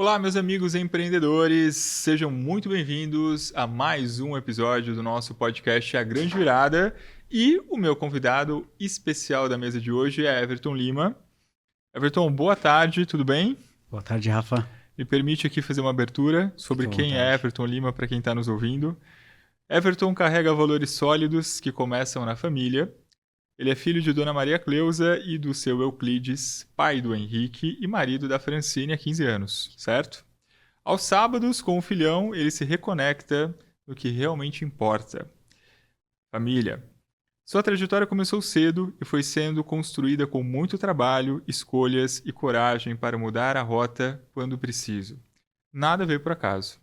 Olá, meus amigos empreendedores, sejam muito bem-vindos a mais um episódio do nosso podcast A Grande Virada. E o meu convidado especial da mesa de hoje é Everton Lima. Everton, boa tarde, tudo bem? Boa tarde, Rafa. Me permite aqui fazer uma abertura sobre quem é Everton Lima para quem está nos ouvindo. Everton carrega valores sólidos que começam na família. Ele é filho de Dona Maria Cleusa e do seu Euclides, pai do Henrique e marido da Francine há 15 anos, certo? Aos sábados, com o filhão, ele se reconecta no que realmente importa: família. Sua trajetória começou cedo e foi sendo construída com muito trabalho, escolhas e coragem para mudar a rota quando preciso. Nada veio por acaso.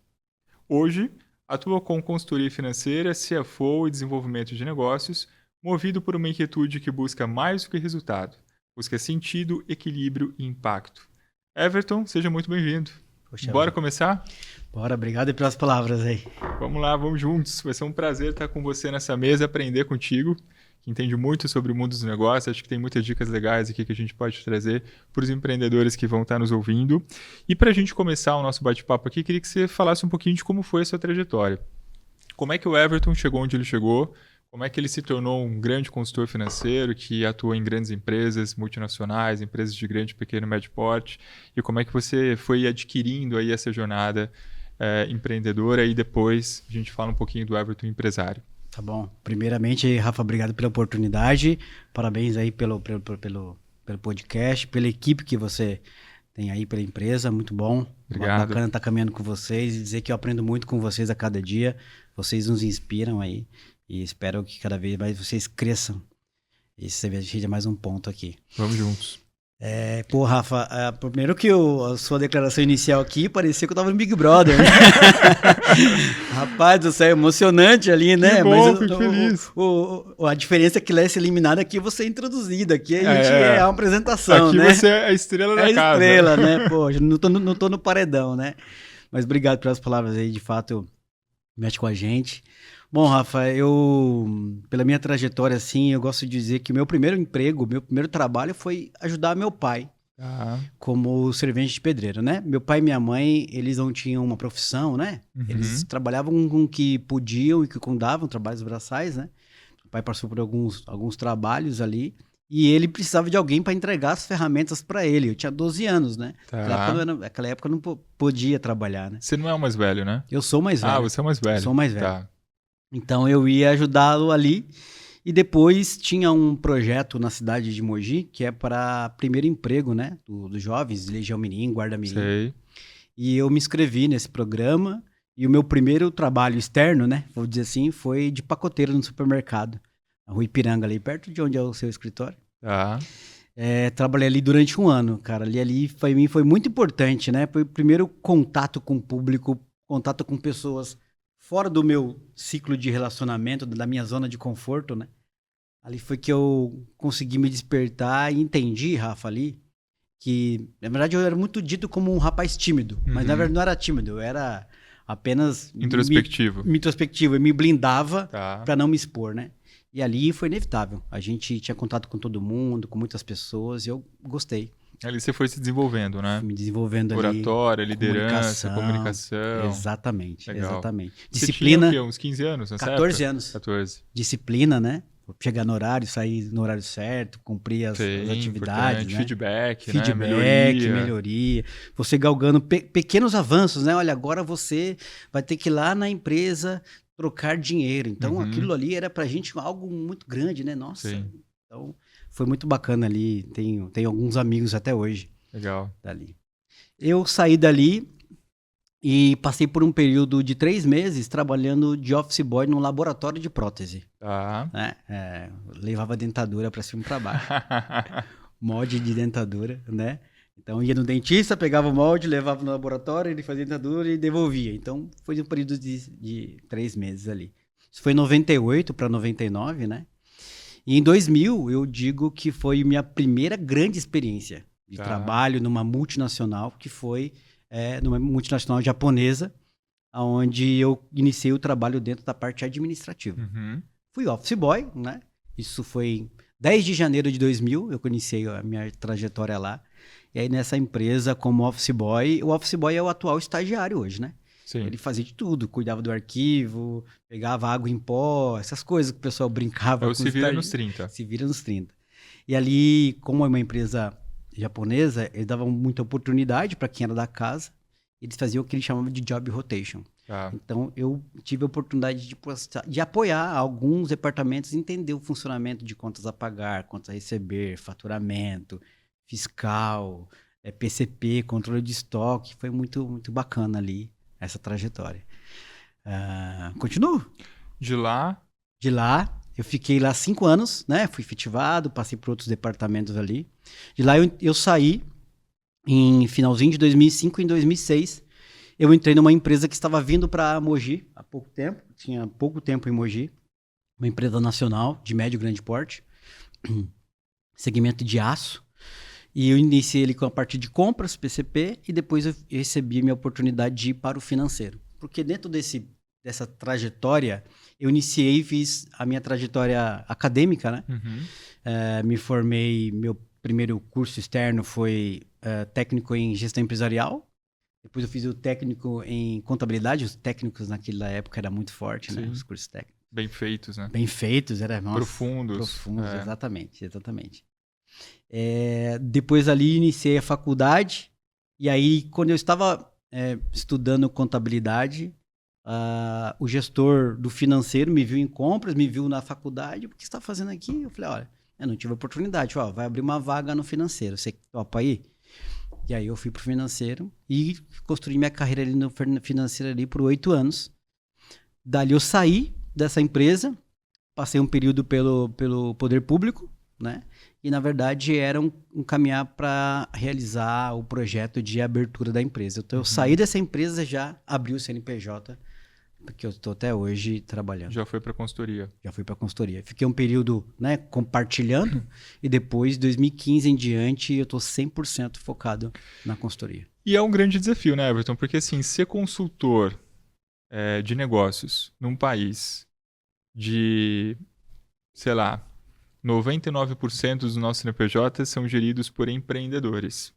Hoje, atua com consultoria financeira, CFO e desenvolvimento de negócios, movido por uma inquietude que busca mais do que resultado. Busca sentido, equilíbrio e impacto. Everton, seja muito bem-vindo. Bora começar? Bora, obrigado pelas palavras aí. Vamos lá, vamos juntos. Vai ser um prazer estar com você nessa mesa, aprender contigo, que entende muito sobre o mundo dos negócios. Acho que tem muitas dicas legais aqui que a gente pode trazer para os empreendedores que vão estar nos ouvindo. E para a gente começar o nosso bate-papo aqui, queria que você falasse um pouquinho de como foi a sua trajetória. Como é que o Everton chegou onde ele chegou? Como é que ele se tornou um grande consultor financeiro que atua em grandes empresas multinacionais, empresas de grande, pequeno e médio porte? E como é que você foi adquirindo aí essa jornada empreendedora? E depois a gente fala um pouquinho do Everton empresário. Tá bom. Primeiramente, Rafa, obrigado pela oportunidade. Parabéns aí pelo podcast, pela equipe que você tem aí, pela empresa. Muito bom. Obrigado. Bacana estar caminhando com vocês e dizer que eu aprendo muito com vocês a cada dia. Vocês nos inspiram aí. E espero que cada vez mais vocês cresçam. E seja mais um ponto aqui. Vamos juntos. Rafa, primeiro que a sua declaração inicial aqui parecia que eu tava no Big Brother, né? Rapaz do céu, emocionante ali, né? Que bom, fico feliz. A diferença é que lá é eliminada, aqui você é introduzida, aqui a gente é uma apresentação, aqui né? Aqui você é a estrela da casa. É a estrela, né? Poxa, não tô no paredão, né? Mas obrigado pelas palavras aí, de fato, mexe com a gente. Bom, Rafa, pela minha trajetória, assim, eu gosto de dizer que o meu primeiro emprego, meu primeiro trabalho foi ajudar meu pai como servente de pedreiro, né? Meu pai e minha mãe, eles não tinham uma profissão, né? Uhum. Eles trabalhavam com o que podiam e que davam, trabalhos braçais, né? O pai passou por alguns trabalhos ali e ele precisava de alguém para entregar as ferramentas para ele. Eu tinha 12 anos, né? Naquela época eu não podia trabalhar, né? Você não é o mais velho, né? Eu sou mais velho. Ah, você é o mais velho. Eu sou mais velho. Tá. Então eu ia ajudá-lo ali e depois tinha um projeto na cidade de Mogi que é para primeiro emprego, né, dos jovens, Legião Mirim, Guarda Mirim. Sei. E eu me inscrevi nesse programa e o meu primeiro trabalho externo, né, vou dizer assim, foi de pacoteiro no supermercado, na Rua Ipiranga, ali perto de onde é o seu escritório. Trabalhei ali durante um ano, cara. Ali para mim foi muito importante, né? Foi o primeiro contato com o público, contato com pessoas fora do meu ciclo de relacionamento, da minha zona de conforto, né? Ali foi que eu consegui me despertar e entendi, Rafa, ali, que, na verdade, eu era muito dito como um rapaz tímido. Mas, na verdade, não era tímido, eu era apenas... Introspectivo. Introspectivo, eu me blindava para não me expor, né? E ali foi inevitável. A gente tinha contato com todo mundo, com muitas pessoas, e eu gostei. Ali você foi se desenvolvendo, né? Me desenvolvendo oratória, liderança, comunicação. Exatamente, legal. Exatamente. Disciplina. Você tinha o quê? Uns 15 anos? 14 anos. 14. Disciplina, né? Chegar no horário, sair no horário certo, cumprir as atividades, né? Feedback, né? Melhoria. Você galgando pequenos avanços, né? Olha, agora você vai ter que ir lá na empresa trocar dinheiro. Então, aquilo ali era pra gente algo muito grande, né? Nossa. Sim. Então, foi muito bacana ali. Tenho alguns amigos até hoje. Legal. Dali. Eu saí dali e passei por um período de 3 meses trabalhando de office boy num laboratório de prótese. Levava dentadura para cima e para baixo. Molde de dentadura, né? Então ia no dentista, pegava o molde, levava no laboratório, ele fazia dentadura e devolvia. Então foi um período de 3 meses ali. Isso foi em 98 para 99, né? E em 2000 eu digo que foi minha primeira grande experiência de trabalho numa multinacional, que foi numa multinacional japonesa, onde eu iniciei o trabalho dentro da parte administrativa. Fui office boy, né? Isso foi 10 de janeiro de 2000, eu iniciei a minha trajetória lá. E aí nessa empresa, como office boy, o office boy é o atual estagiário hoje, né? Sim. Ele fazia de tudo, cuidava do arquivo, pegava água em pó, essas coisas que o pessoal brincava com Se vira nos 30. Se vira nos 30. E ali, como é uma empresa japonesa, eles davam muita oportunidade para quem era da casa. Eles faziam o que eles chamavam de job rotation. Tá. Então, eu tive a oportunidade de apoiar alguns departamentos, entender o funcionamento de contas a pagar, contas a receber, faturamento, fiscal, PCP, controle de estoque. Foi muito, muito bacana ali essa trajetória. Continuo? De lá, De lá, eu fiquei lá 5 anos, né? Fui efetivado, passei por outros departamentos ali. De lá eu saí em finalzinho de 2005, em 2006. Eu entrei numa empresa que estava vindo para Mogi há pouco tempo. Tinha pouco tempo em Mogi. Uma empresa nacional de médio e grande porte. Segmento de aço. E eu iniciei ele com a parte de compras, PCP, e depois eu recebi a minha oportunidade de ir para o financeiro. Porque dentro dessa trajetória, eu iniciei e fiz a minha trajetória acadêmica, né? Me formei, meu primeiro curso externo foi técnico em gestão empresarial. Depois eu fiz o técnico em contabilidade. Os técnicos naquela época era muito forte, né? Os cursos técnicos. Bem feitos, né? Bem feitos, era nossa, profundos. Exatamente. Depois ali iniciei a faculdade. E aí, quando eu estava estudando contabilidade, o gestor do financeiro me viu em compras, me viu na faculdade. O que você está fazendo aqui? Eu falei, olha, eu não tive oportunidade. Vai abrir uma vaga no financeiro. Você topa aí? E aí eu fui pro financeiro e construí minha carreira ali no financeiro ali por 8 anos. Dali eu saí dessa empresa, passei um período pelo poder público, né? E na verdade era um caminhar para realizar o projeto de abertura da empresa. Então eu saí dessa empresa, já abri o CNPJ, porque eu estou até hoje trabalhando. Já foi para consultoria. Já fui para consultoria. Fiquei um período, né, compartilhando e depois, 2015 em diante, eu estou 100% focado na consultoria. E é um grande desafio, né, Everton? Porque assim, ser consultor de negócios num país de, sei lá, 99% dos nossos CNPJs são geridos por empreendedores.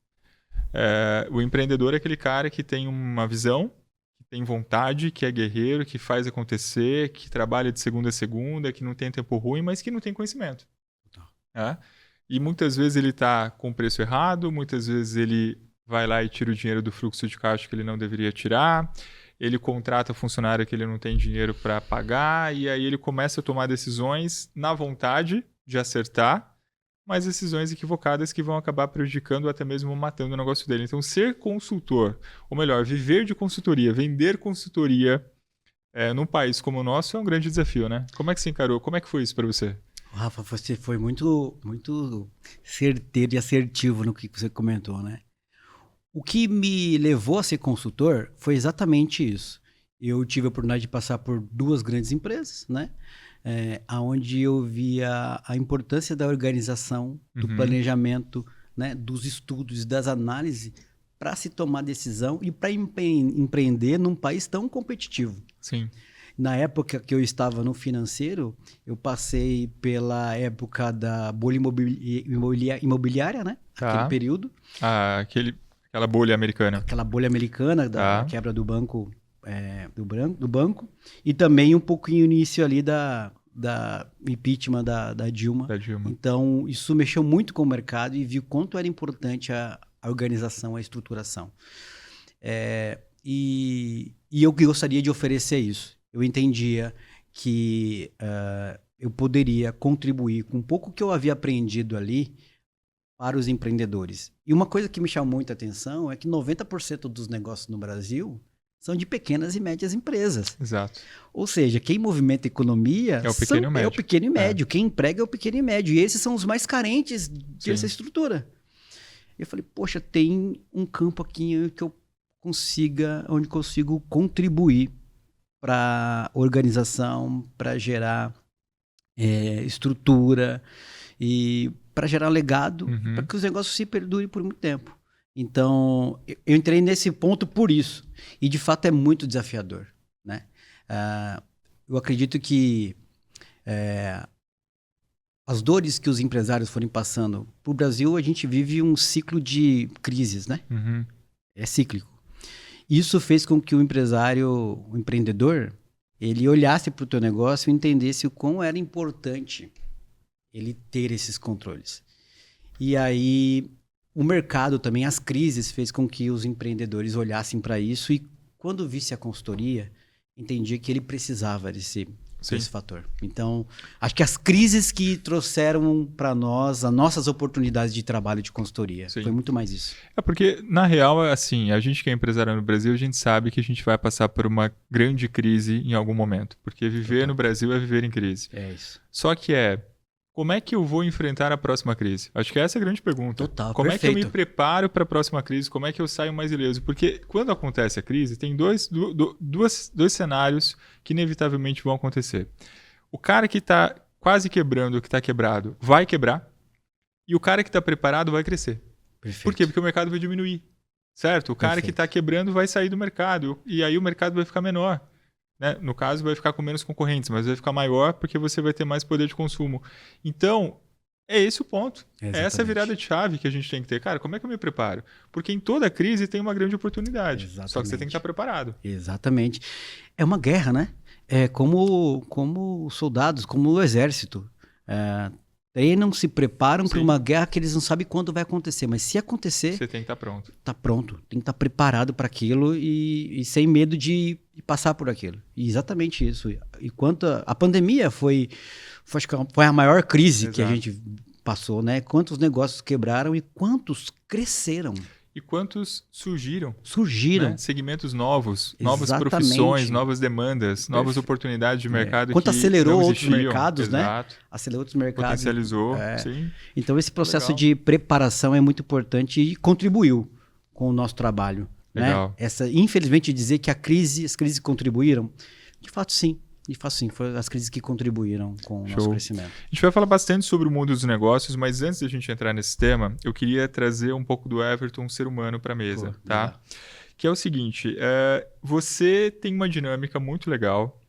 O empreendedor é aquele cara que tem uma visão, que tem vontade, que é guerreiro, que faz acontecer, que trabalha de segunda a segunda, que não tem tempo ruim, mas que não tem conhecimento. E muitas vezes ele está com o preço errado, muitas vezes ele vai lá e tira o dinheiro do fluxo de caixa que ele não deveria tirar, ele contrata funcionário que ele não tem dinheiro para pagar, e aí ele começa a tomar decisões na vontade de acertar, mas decisões equivocadas que vão acabar prejudicando ou até mesmo matando o negócio dele. Então, ser consultor, ou melhor, viver de consultoria, vender consultoria num país como o nosso é um grande desafio, né? Como é que você encarou? Como é que foi isso para você? Rafa, você foi muito, muito certeiro e assertivo no que você comentou, né? O que me levou a ser consultor foi exatamente isso. Eu tive a oportunidade de passar por 2 grandes empresas, né? Onde eu via a importância da organização, do planejamento, né? Dos estudos, das análises, para se tomar decisão e para empreender num país tão competitivo. Sim. Na época que eu estava no financeiro, eu passei pela época da bolha imobiliária, né? Aquele período. Aquela bolha americana. Aquela bolha americana da quebra do banco, do banco. E também um pouquinho início ali da impeachment da Dilma. Então, isso mexeu muito com o mercado e viu quanto era importante a organização, a estruturação. E eu gostaria de oferecer isso. Eu entendia que eu poderia contribuir com um pouco que eu havia aprendido ali para os empreendedores. E uma coisa que me chamou muita atenção é que 90% dos negócios no Brasil são de pequenas e médias empresas. Exato. Ou seja, quem movimenta a economia é o pequeno e médio. É o pequeno e médio. Quem emprega é o pequeno e médio. E esses são os mais carentes dessa estrutura. Eu falei, poxa, tem um campo aqui que eu onde consigo contribuir para organização, para gerar estrutura e para gerar legado, para que os negócios se perdurem por muito tempo. Então, eu entrei nesse ponto por isso. E, de fato, é muito desafiador, né? Eu acredito que as dores que os empresários forem passando. Para o Brasil, a gente vive um ciclo de crises, né? Uhum. É cíclico. Isso fez com que o empresário, o empreendedor, ele olhasse para o teu negócio e entendesse o quão era importante ele ter esses controles. E aí, o mercado também, as crises, fez com que os empreendedores olhassem para isso e, quando visse a consultoria, entendia que ele precisava desse fator. Então, acho que as crises que trouxeram para nós as nossas oportunidades de trabalho de consultoria. Sim. Foi muito mais isso. É porque, na real, assim, a gente que é empresário no Brasil, a gente sabe que a gente vai passar por uma grande crise em algum momento. Porque viver no Brasil é viver em crise. É isso. Só que como é que eu vou enfrentar a próxima crise? Acho que essa é a grande pergunta. Total, Como perfeito. é que eu me preparo para a próxima crise? Como é que eu saio mais ileso? Porque quando acontece a crise, tem dois cenários que inevitavelmente vão acontecer. O cara que está quase quebrando, que está quebrado, vai quebrar. E o cara que está preparado vai crescer. Perfeito. Por quê? Porque o mercado vai diminuir. Certo? O cara que está quebrando vai sair do mercado. E aí o mercado vai ficar menor. Né? No caso, vai ficar com menos concorrentes, mas vai ficar maior porque você vai ter mais poder de consumo. Então, é esse o ponto. Exatamente. É essa virada de chave que a gente tem que ter. Cara, como é que eu me preparo? Porque em toda crise tem uma grande oportunidade. Exatamente. Só que você tem que estar preparado. Exatamente. É uma guerra, né? É como soldados, como o exército. Treinam, se preparam para uma guerra que eles não sabem quando vai acontecer. Mas se acontecer... Você tem que estar pronto. Tá pronto. Tem que estar preparado para aquilo e sem medo de passar por aquilo. E exatamente isso. E quanto a pandemia foi a maior crise que a gente passou, né? Quantos negócios quebraram e quantos cresceram. E quantos surgiram? Surgiram. Né? Segmentos novos, novas profissões, novas demandas, novas oportunidades de mercado. Quanto que acelerou não outros existiam. mercados, Exato. né? Acelerou outros mercados. Potencializou, sim. Então esse processo de preparação é muito importante e contribuiu com o nosso trabalho. Legal. Né? Infelizmente, dizer que as crises contribuíram, de fato sim. De fato, sim, foram as crises que contribuíram com o nosso crescimento. A gente vai falar bastante sobre o mundo dos negócios, mas antes de a gente entrar nesse tema, eu queria trazer um pouco do Everton, ser humano, para a mesa, tá? Legal. Que é o seguinte, você tem uma dinâmica muito legal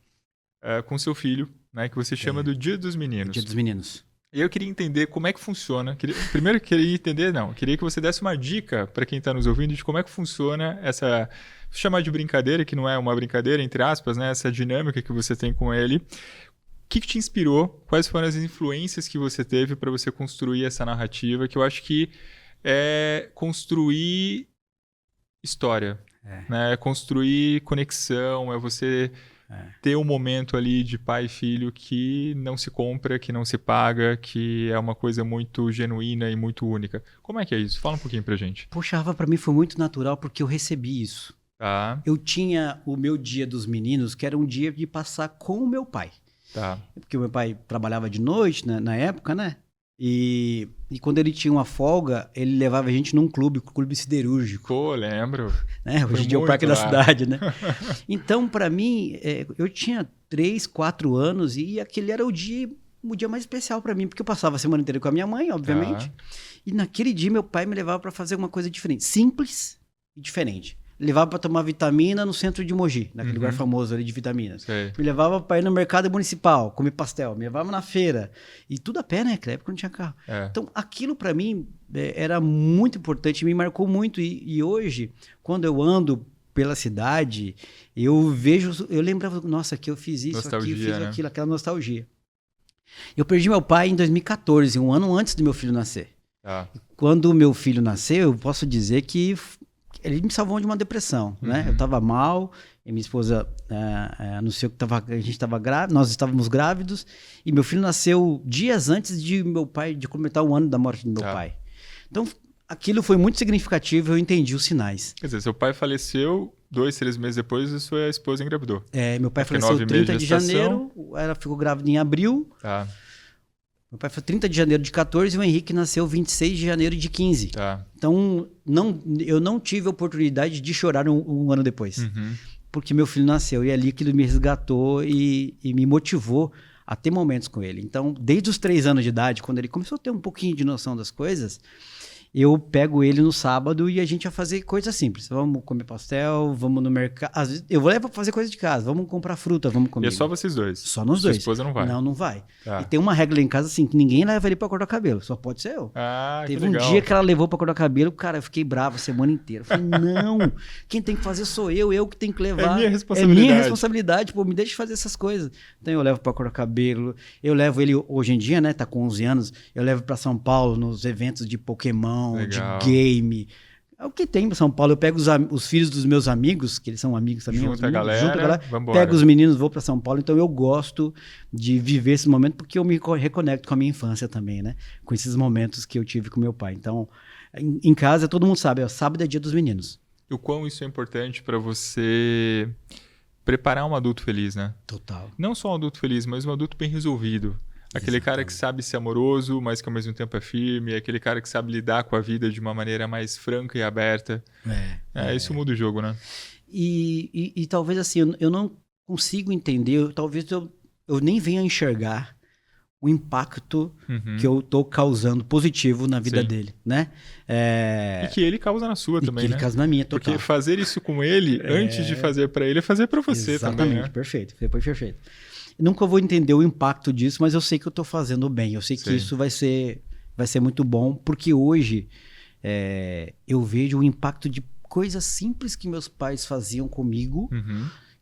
com seu filho, né, que você chama do Dia dos Meninos. Dia dos Meninos. E eu queria entender como é que funciona. Primeiro, queria que você desse uma dica para quem está nos ouvindo de como é que funciona essa... Vou chamar de brincadeira, que não é uma brincadeira, entre aspas, né? Essa dinâmica que você tem com ele. O que te inspirou? Quais foram as influências que você teve para você construir essa narrativa? Que eu acho que é construir história, né? É construir conexão, é você ter um momento ali de pai e filho que não se compra, que não se paga, que é uma coisa muito genuína e muito única. Como é que é isso? Fala um pouquinho pra gente. Poxa, Rafa, para mim foi muito natural porque eu recebi isso. Tá. Eu tinha o meu Dia dos Meninos, que era um dia de passar com o meu pai. Tá. Porque o meu pai trabalhava de noite, na época, né? E quando ele tinha uma folga, ele levava a gente num clube siderúrgico. Pô, lembro. Né? Hoje em dia é o Parque da Cidade, né? Então, para mim, eu tinha 3, 4 anos e aquele era o dia mais especial para mim, porque eu passava a semana inteira com a minha mãe, obviamente. E naquele dia meu pai me levava para fazer uma coisa diferente, simples e diferente. Levava para tomar vitamina no centro de Mogi, naquele lugar famoso ali de vitaminas. Sei. Me levava para ir no mercado municipal, comer pastel. Me levava na feira. E tudo a pé, né? Naquela época não tinha carro. Então, aquilo para mim era muito importante, me marcou muito. E hoje, quando eu ando pela cidade, eu lembrava, nossa, que eu fiz isso, nostalgia, aqui, eu fiz né? aquilo, aquela nostalgia. Eu perdi meu pai em 2014, um ano antes do meu filho nascer. Quando o meu filho nasceu, eu posso dizer que ele me salvou de uma depressão, né? Eu estava mal, e minha esposa anunciou que a gente estava grávida, nós estávamos grávidos, e meu filho nasceu dias antes de completar o ano da morte do meu pai. Então, aquilo foi muito significativo, eu entendi os sinais. Quer dizer, seu pai faleceu 2, 3 meses depois e sua esposa engravidou. Meu pai faleceu 30 de janeiro, ela ficou grávida em abril. Meu pai foi 30 de janeiro de 14 e o Henrique nasceu 26 de janeiro de 15. Então, eu não tive a oportunidade de chorar um ano depois. Porque meu filho nasceu e ali aquilo me resgatou e me motivou a ter momentos com ele. Então, desde os 3 anos de idade, quando ele começou a ter um pouquinho de noção das coisas, eu pego ele no sábado e a gente vai fazer coisas simples. Vamos comer pastel, vamos no mercado. Às vezes, eu vou levar pra fazer coisa de casa. Vamos comprar fruta, vamos comer. E é só vocês dois? Só nós Sua dois. esposa não vai? Não, não vai. Tá. E tem uma regra lá em casa assim, que ninguém leva ele pra cortar o cabelo. Só pode ser eu. Ah, Teve que um legal. dia que ela levou pra cortar o cabelo, cara, eu fiquei bravo a semana inteira. Eu falei, não, quem tem que fazer sou eu que tenho que levar. É minha responsabilidade. É minha responsabilidade, pô, me deixa fazer essas coisas. Então eu levo pra cortar o cabelo, eu levo ele, hoje em dia, né, tá com 11 anos, eu levo pra São Paulo nos eventos de Pokémon, Legal. de game. É o que tem pra São Paulo. Eu pego os filhos dos meus amigos, que eles são amigos também. Junta a galera, vambora. Pego os meninos, vou pra São Paulo. Então eu gosto de viver esse momento porque eu me reconecto com a minha infância também, né? Com esses momentos que eu tive com meu pai. Então, em casa, todo mundo sabe, ó, sábado é dia dos meninos. E o quão isso é importante para você preparar um adulto feliz, né? Total. Não só um adulto feliz, mas um adulto bem resolvido. Aquele cara que sabe ser amoroso, mas que ao mesmo tempo é firme. Aquele cara que sabe lidar com a vida de uma maneira mais franca e aberta. Isso muda o jogo, né? E talvez assim, eu não consigo entender, talvez eu nem venha enxergar o impacto que eu tô causando positivo na vida dele, né? E que ele causa na sua também, que ele né? causa na minha, total. Porque fazer isso com ele, antes de fazer para ele, é fazer para você Exatamente, também, né? Perfeito, foi perfeito. Nunca vou entender o impacto disso, mas eu sei que eu tô fazendo bem, eu sei que isso vai ser muito bom, porque hoje eu vejo o impacto de coisas simples que meus pais faziam comigo,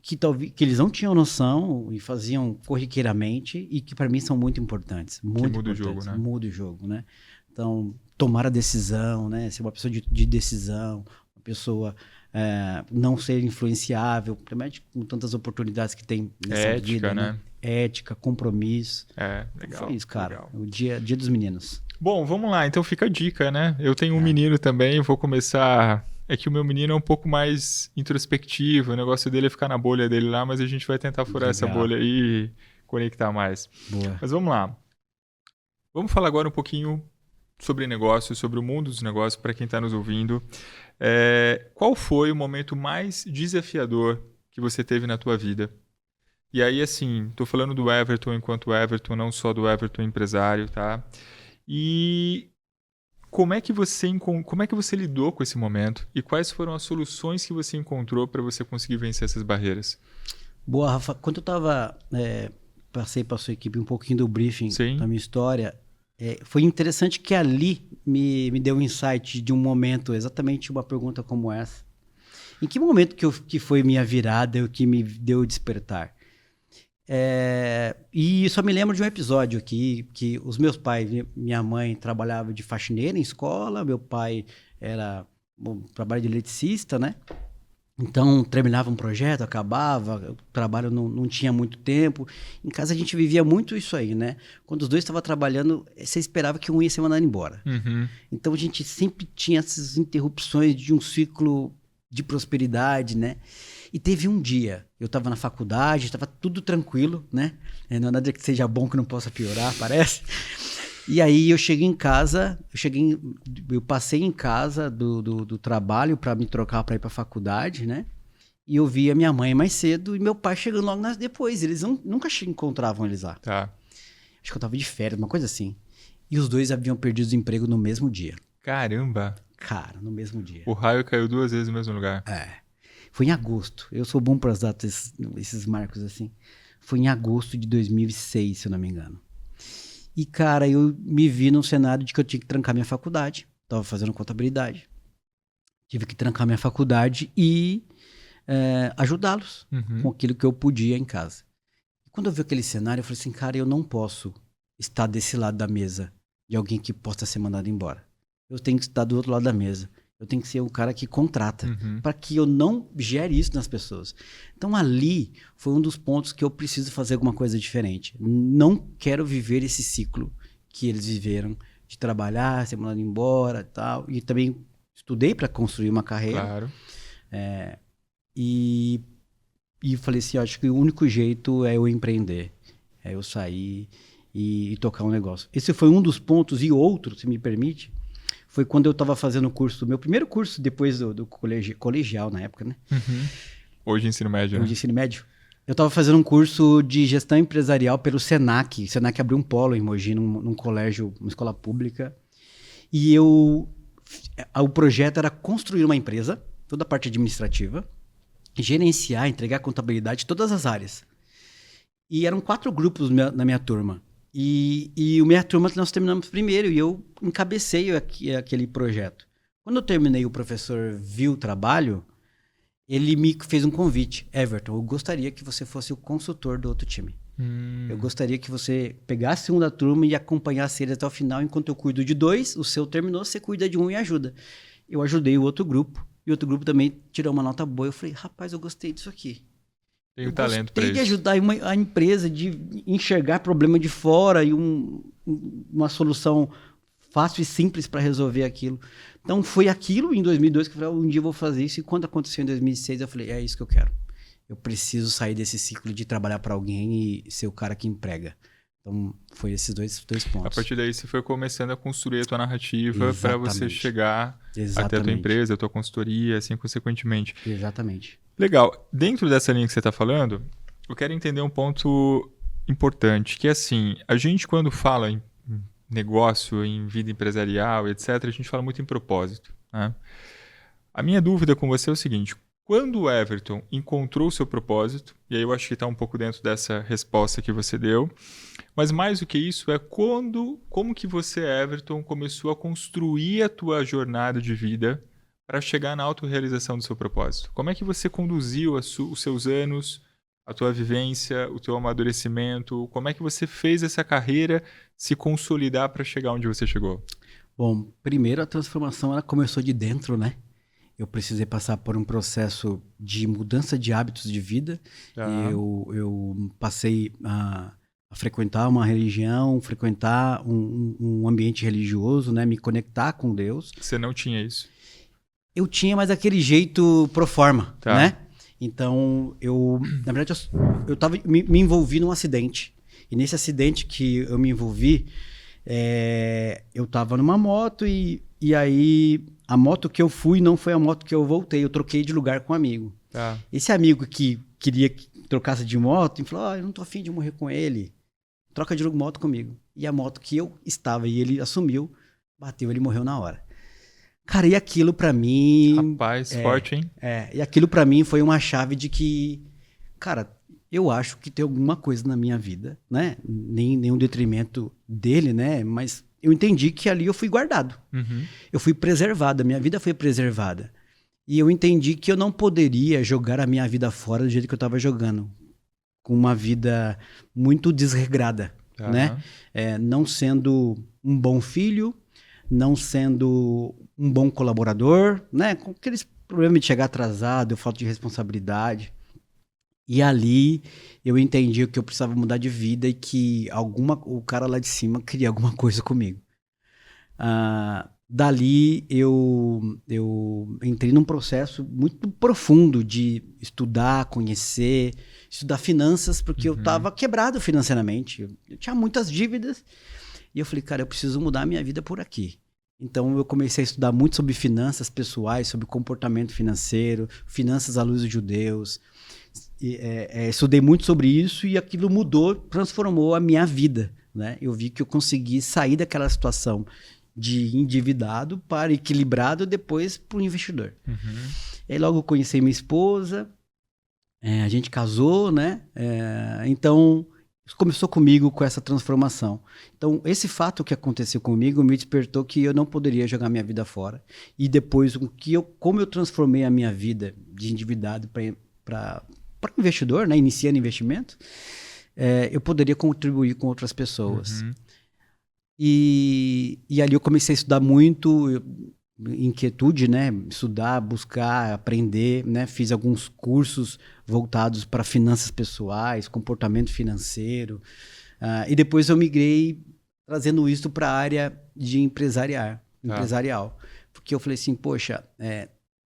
que eles não tinham noção e faziam corriqueiramente e que para mim são muito importantes. Muito muda importantes. O jogo, né? Muda o jogo, né? Então, tomar a decisão, né? Ser uma pessoa de decisão, uma pessoa não ser influenciável, principalmente com tantas oportunidades que tem nessa ética, vida, né? Ética, compromisso. Legal. Foi isso, cara. Legal. O dia dos meninos. Bom, vamos lá. Então fica a dica, né? Eu tenho um menino também, vou começar... É que o meu menino é um pouco mais introspectivo, o negócio dele é ficar na bolha dele lá, mas a gente vai tentar furar essa bolha aí e conectar mais. Boa. Mas vamos lá. Vamos falar agora um pouquinho sobre negócios, sobre o mundo dos negócios, para quem está nos ouvindo. Qual foi o momento mais desafiador que você teve na tua vida? E aí, assim, tô falando do Everton enquanto Everton, não só do Everton empresário, tá? E como é que você lidou com esse momento? E quais foram as soluções que você encontrou para você conseguir vencer essas barreiras? Boa, Rafa. Quando eu estava... passei para a sua equipe um pouquinho do briefing da minha história, foi interessante que ali me deu um insight de um momento, exatamente uma pergunta como essa. Em que momento que foi minha virada, o que me deu despertar? E só me lembro de um episódio aqui, que os meus pais, minha mãe trabalhava de faxineira em escola, meu pai era trabalho de eletricista, né? Então, terminava um projeto, acabava, o trabalho não tinha muito tempo. Em casa a gente vivia muito isso aí, né? Quando os dois estavam trabalhando, você esperava que um ia ser mandado embora. Então, a gente sempre tinha essas interrupções de um ciclo de prosperidade, né? E teve um dia, eu estava na faculdade, estava tudo tranquilo, né? Não é nada que seja bom que não possa piorar, parece. E aí eu cheguei em casa, eu passei em casa do trabalho para me trocar para ir para a faculdade, né? E eu vi a minha mãe mais cedo e meu pai chegando logo depois. Eles nunca encontravam eles lá. Tá. Acho que eu tava de férias, uma coisa assim. E os dois haviam perdido o emprego no mesmo dia. Caramba! Cara, no mesmo dia. O raio caiu 2 vezes no mesmo lugar. Foi em agosto. Eu sou bom para as datas, esses marcos assim. Foi em agosto de 2006, se eu não me engano. E, cara, eu me vi num cenário de que eu tinha que trancar minha faculdade. Tava fazendo contabilidade. Tive que trancar minha faculdade e ajudá-los com aquilo que eu podia em casa. E quando eu vi aquele cenário, eu falei assim, cara, eu não posso estar desse lado da mesa de alguém que possa ser mandado embora. Eu tenho que estar do outro lado da mesa. Eu tenho que ser o cara que contrata para que eu não gere isso nas pessoas. Então ali foi um dos pontos que eu preciso fazer alguma coisa diferente. Não quero viver esse ciclo que eles viveram de trabalhar, ser mandado embora e tal. E também estudei para construir uma carreira. Claro. E falei assim, acho que o único jeito é eu empreender. É eu sair e tocar um negócio. Esse foi um dos pontos. E outro, se me permite, foi quando eu estava fazendo o curso, meu primeiro curso depois do colegial na época, né? Hoje ensino médio, né? Hoje ensino médio. Eu estava fazendo um curso de gestão empresarial pelo Senac. O Senac abriu um polo em Mogi, num colégio, uma escola pública. E eu O projeto era construir uma empresa, toda a parte administrativa, gerenciar, entregar contabilidade, todas as áreas. E eram 4 grupos na minha turma. E a minha turma nós terminamos primeiro e eu encabecei aquele projeto. Quando eu terminei, o professor viu o trabalho, ele me fez um convite. Everton, eu gostaria que você fosse o consultor do outro time. Eu gostaria que você pegasse um da turma e acompanhasse ele até o final, enquanto eu cuido de 2, o seu terminou, você cuida de 1 e ajuda. Eu ajudei o outro grupo, e o outro grupo também tirou uma nota boa. Eu falei, rapaz, eu gostei disso aqui. Tenho talento para isso. Gostei de ajudar a empresa, de enxergar problema de fora e uma solução fácil e simples para resolver aquilo. Então foi aquilo em 2002 que eu falei, um dia eu vou fazer isso. E quando aconteceu em 2006, eu falei, é isso que eu quero. Eu preciso sair desse ciclo de trabalhar para alguém e ser o cara que emprega. Então, foi esses dois pontos. A partir daí, você foi começando a construir a tua narrativa para você chegar até a tua empresa, a tua consultoria, assim consequentemente. Exatamente. Legal. Dentro dessa linha que você está falando, eu quero entender um ponto importante, que é assim, a gente quando fala em negócio, em vida empresarial, etc., a gente fala muito em propósito, né? A minha dúvida com você é o seguinte, quando o Everton encontrou o seu propósito, e aí eu acho que está um pouco dentro dessa resposta que você deu, mas mais do que isso é como que você, Everton, começou a construir a tua jornada de vida para chegar na autorrealização do seu propósito. Como é que você conduziu os seus anos, a tua vivência, o teu amadurecimento, como é que você fez essa carreira se consolidar para chegar onde você chegou? Bom, primeiro a transformação ela começou de dentro, né? Eu precisei passar por um processo de mudança de hábitos de vida. Eu passei a frequentar uma religião, frequentar um ambiente religioso, né? Me conectar com Deus. Você não tinha isso? Eu tinha, mas aquele jeito pro forma, né? Então, na verdade, eu me envolvi num acidente. E nesse acidente que eu me envolvi, eu tava numa moto e aí a moto que eu fui não foi a moto que eu voltei. Eu troquei de lugar com um amigo. Esse amigo que queria que trocasse de moto, ele falou, eu não tô afim de morrer com ele. Troca de moto comigo. E a moto que eu estava e ele assumiu, bateu, ele morreu na hora. Cara, e aquilo pra mim... Rapaz, forte, hein? E aquilo pra mim foi uma chave de que, cara, eu acho que tem alguma coisa na minha vida, né? Nenhum detrimento dele, né? Mas eu entendi que ali eu fui guardado. Eu fui preservado, a minha vida foi preservada. E eu entendi que eu não poderia jogar a minha vida fora do jeito que eu tava jogando. Com uma vida muito desregrada, né? Não sendo um bom filho, não sendo um bom colaborador, né? Com aqueles problemas de chegar atrasado, falta de responsabilidade. E ali eu entendi que eu precisava mudar de vida e que o cara lá de cima queria alguma coisa comigo. Dali eu entrei num processo muito profundo de estudar, conhecer, estudar finanças, porque eu estava quebrado financeiramente. Eu tinha muitas dívidas e eu falei, cara, eu preciso mudar a minha vida por aqui. Então eu comecei a estudar muito sobre finanças pessoais, sobre comportamento financeiro, finanças à luz dos judeus. Estudei muito sobre isso e aquilo mudou, transformou a minha vida, né? Eu vi que eu consegui sair daquela situação de endividado para equilibrado, depois para o investidor. Aí logo eu conheci minha esposa, a gente casou, né? Então começou comigo com essa transformação. Então esse fato que aconteceu comigo me despertou que eu não poderia jogar minha vida fora. E depois como eu transformei a minha vida de endividado para investidor, né? Iniciando investimento, eu poderia contribuir com outras pessoas. E ali eu comecei a estudar muito, inquietude, né? Estudar, buscar, aprender, né? Fiz alguns cursos voltados para finanças pessoais, comportamento financeiro. E depois eu migrei trazendo isso para a área de empresarial. Porque eu falei assim, poxa,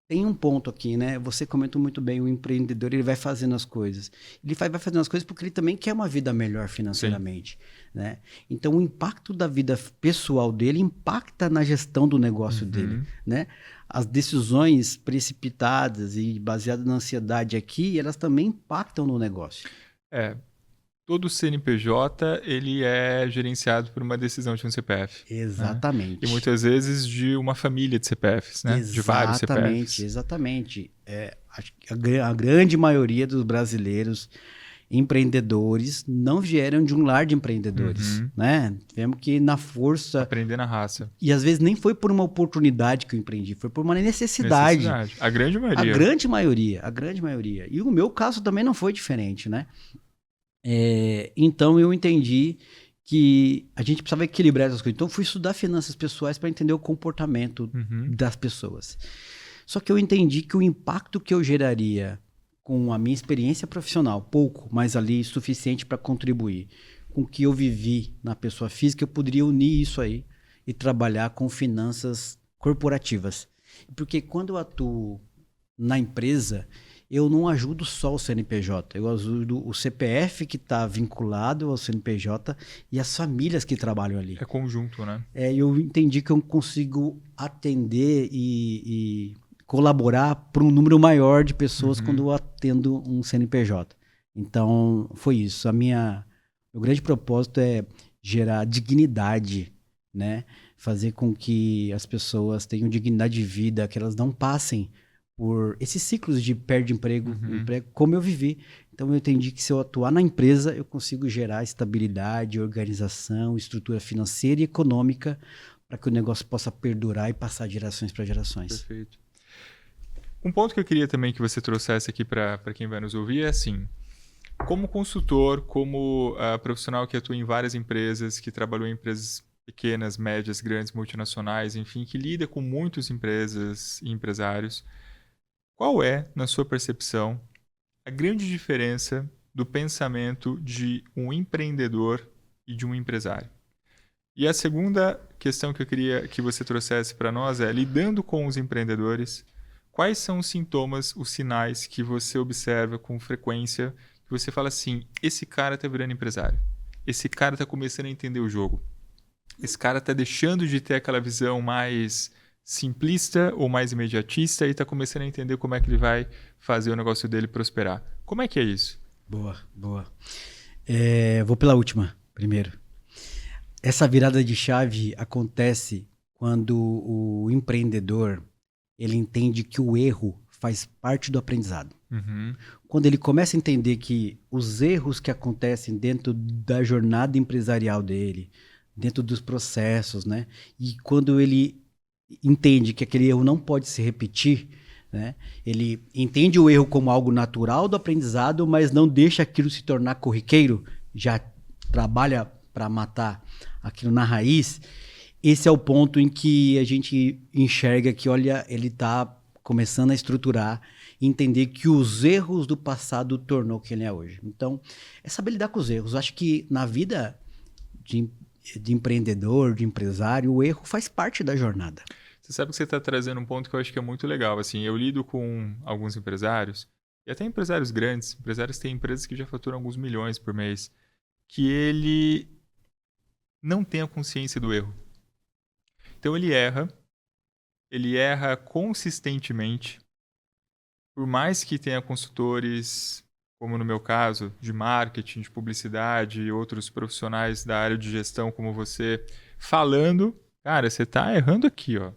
tem um ponto aqui, né? Você comentou muito bem, o empreendedor, ele vai fazendo as coisas. Ele vai fazendo as coisas porque ele também quer uma vida melhor financeiramente, né? Então, o impacto da vida pessoal dele impacta na gestão do negócio dele, né? As decisões precipitadas e baseadas na ansiedade aqui, elas também impactam no negócio. todo CNPJ ele é gerenciado por uma decisão de um CPF. Exatamente. Né? E muitas vezes de uma família de CPFs, né? De vários CPFs. Exatamente. Acho que a grande maioria dos brasileiros empreendedores não vieram de um lar de empreendedores, né? Tivemos que ir na força. Aprender na raça. E às vezes nem foi por uma oportunidade que eu empreendi, foi por uma necessidade. A grande maioria. A grande maioria. E o meu caso também não foi diferente, né? Então eu entendi que a gente precisava equilibrar essas coisas. Então eu fui estudar finanças pessoais para entender o comportamento das pessoas. Só que eu entendi que o impacto que eu geraria com a minha experiência profissional, pouco, mas ali suficiente para contribuir com o que eu vivi na pessoa física, eu poderia unir isso aí e trabalhar com finanças corporativas. Porque quando eu atuo na empresa, eu não ajudo só o CNPJ, eu ajudo o CPF que está vinculado ao CNPJ e as famílias que trabalham ali. É conjunto, né? Eu entendi que eu consigo atender e colaborar para um número maior de pessoas quando eu atendo um CNPJ. Então, foi isso. Meu grande propósito é gerar dignidade, né? Fazer com que as pessoas tenham dignidade de vida, que elas não passem por esses ciclos de perde emprego, emprego, como eu vivi. Então, eu entendi que se eu atuar na empresa, eu consigo gerar estabilidade, organização, estrutura financeira e econômica para que o negócio possa perdurar e passar de gerações para gerações. Perfeito. Um ponto que eu queria também que você trouxesse aqui para quem vai nos ouvir é assim, como consultor, como profissional que atua em várias empresas, que trabalhou em empresas pequenas, médias, grandes, multinacionais, enfim, que lida com muitas empresas e empresários, qual é, na sua percepção, a grande diferença do pensamento de um empreendedor e de um empresário? E a segunda questão que eu queria que você trouxesse para nós é, lidando com os empreendedores, quais são os sintomas, os sinais que você observa com frequência, que você fala assim, esse cara está virando empresário, esse cara está começando a entender o jogo, esse cara está deixando de ter aquela visão mais simplista ou mais imediatista e está começando a entender como é que ele vai fazer o negócio dele prosperar. Como é que é isso? Boa. Vou pela última primeiro. Essa virada de chave acontece quando o empreendedor ele entende que o erro faz parte do aprendizado. Quando ele começa a entender que os erros que acontecem dentro da jornada empresarial dele, dentro dos processos, né? E quando ele entende que aquele erro não pode se repetir, né? Ele entende o erro como algo natural do aprendizado, mas não deixa aquilo se tornar corriqueiro, já trabalha para matar aquilo na raiz. Esse é o ponto em que a gente enxerga que, olha, ele está começando a estruturar e entender que os erros do passado tornou quem ele é hoje. Então, é saber lidar com os erros. Eu acho que na vida de empreendedor, de empresário, o erro faz parte da jornada. Você sabe que você está trazendo um ponto que eu acho que é muito legal. Assim, eu lido com alguns empresários, e até empresários grandes, empresários que têm empresas que já faturam alguns milhões por mês, que ele não tem a consciência do erro. Então ele erra consistentemente, por mais que tenha consultores, como no meu caso, de marketing, de publicidade e outros profissionais da área de gestão como você, falando, cara, você está errando aqui, ó.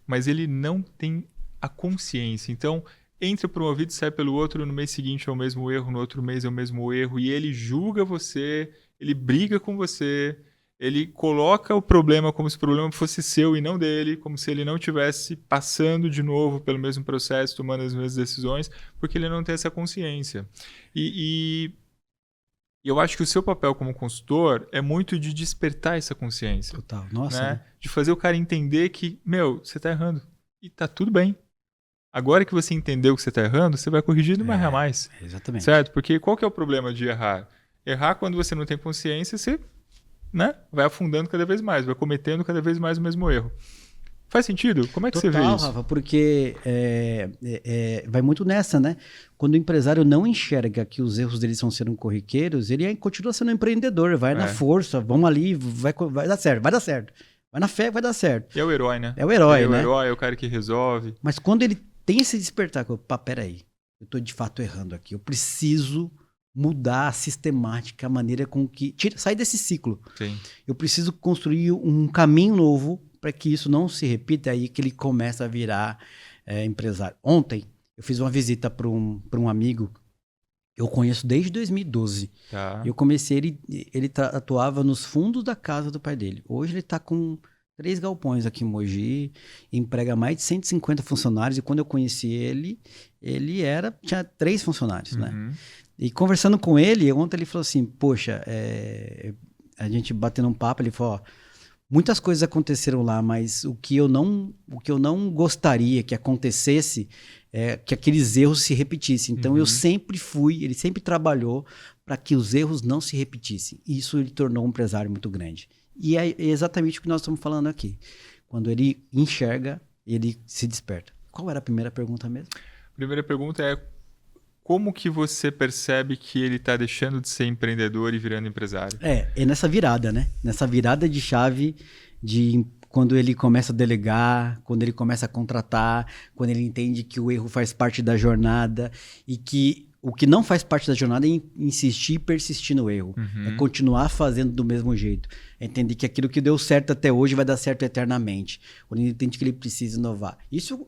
Mas ele não tem a consciência. Então, entra por um ouvido e sai pelo outro, no mês seguinte é o mesmo erro, no outro mês é o mesmo erro, e ele julga você, ele briga com você, ele coloca o problema como se o problema fosse seu e não dele, como se ele não estivesse passando de novo pelo mesmo processo, tomando as mesmas decisões, porque ele não tem essa consciência. E eu acho que o seu papel como consultor é muito de despertar essa consciência. Total. Nossa. Né? De fazer o cara entender que, você tá errando. E tá tudo bem. Agora que você entendeu que você tá errando, você vai corrigir e não vai errar mais. Exatamente. Certo? Porque qual que é o problema de errar? Errar quando você não tem consciência, você vai afundando cada vez mais, vai cometendo cada vez mais o mesmo erro. Faz sentido? Como é que você vê isso? Rafa, porque vai muito nessa, né? Quando o empresário não enxerga que os erros dele estão sendo corriqueiros, ele continua sendo empreendedor, vai na força, vamos ali, vai dar certo, vai dar certo. Vai na fé, vai dar certo. E é o herói, né? É o herói, né? É o herói, é o cara que resolve. Mas quando ele tem esse despertar, peraí, eu tô de fato errando aqui, eu preciso mudar a sistemática, a maneira com que... sair desse ciclo. Sim. Eu preciso construir um caminho novo para que isso não se repita, aí que ele começa a virar empresário. Ontem, eu fiz uma visita para um amigo, eu conheço desde 2012. Tá. Eu comecei, ele atuava nos fundos da casa do pai dele. Hoje ele está com 3 galpões aqui em Mogi, emprega mais de 150 funcionários, e quando eu conheci ele tinha 3 funcionários, né? E conversando com ele, ontem ele falou assim, poxa, a gente batendo um papo, ele falou, ó, muitas coisas aconteceram lá, mas o que eu não gostaria que acontecesse é que aqueles erros se repetissem. Então eu sempre ele sempre trabalhou para que os erros não se repetissem. E isso ele tornou um empresário muito grande. E é exatamente o que nós estamos falando aqui. Quando ele enxerga, ele se desperta. Qual era a primeira pergunta mesmo? A primeira pergunta é como que você percebe que ele está deixando de ser empreendedor e virando empresário? É nessa virada, né? Nessa virada de chave de quando ele começa a delegar, quando ele começa a contratar, quando ele entende que o erro faz parte da jornada e que o que não faz parte da jornada é insistir e persistir no erro. É continuar fazendo do mesmo jeito. É entender que aquilo que deu certo até hoje vai dar certo eternamente. Quando ele entende que ele precisa inovar. Isso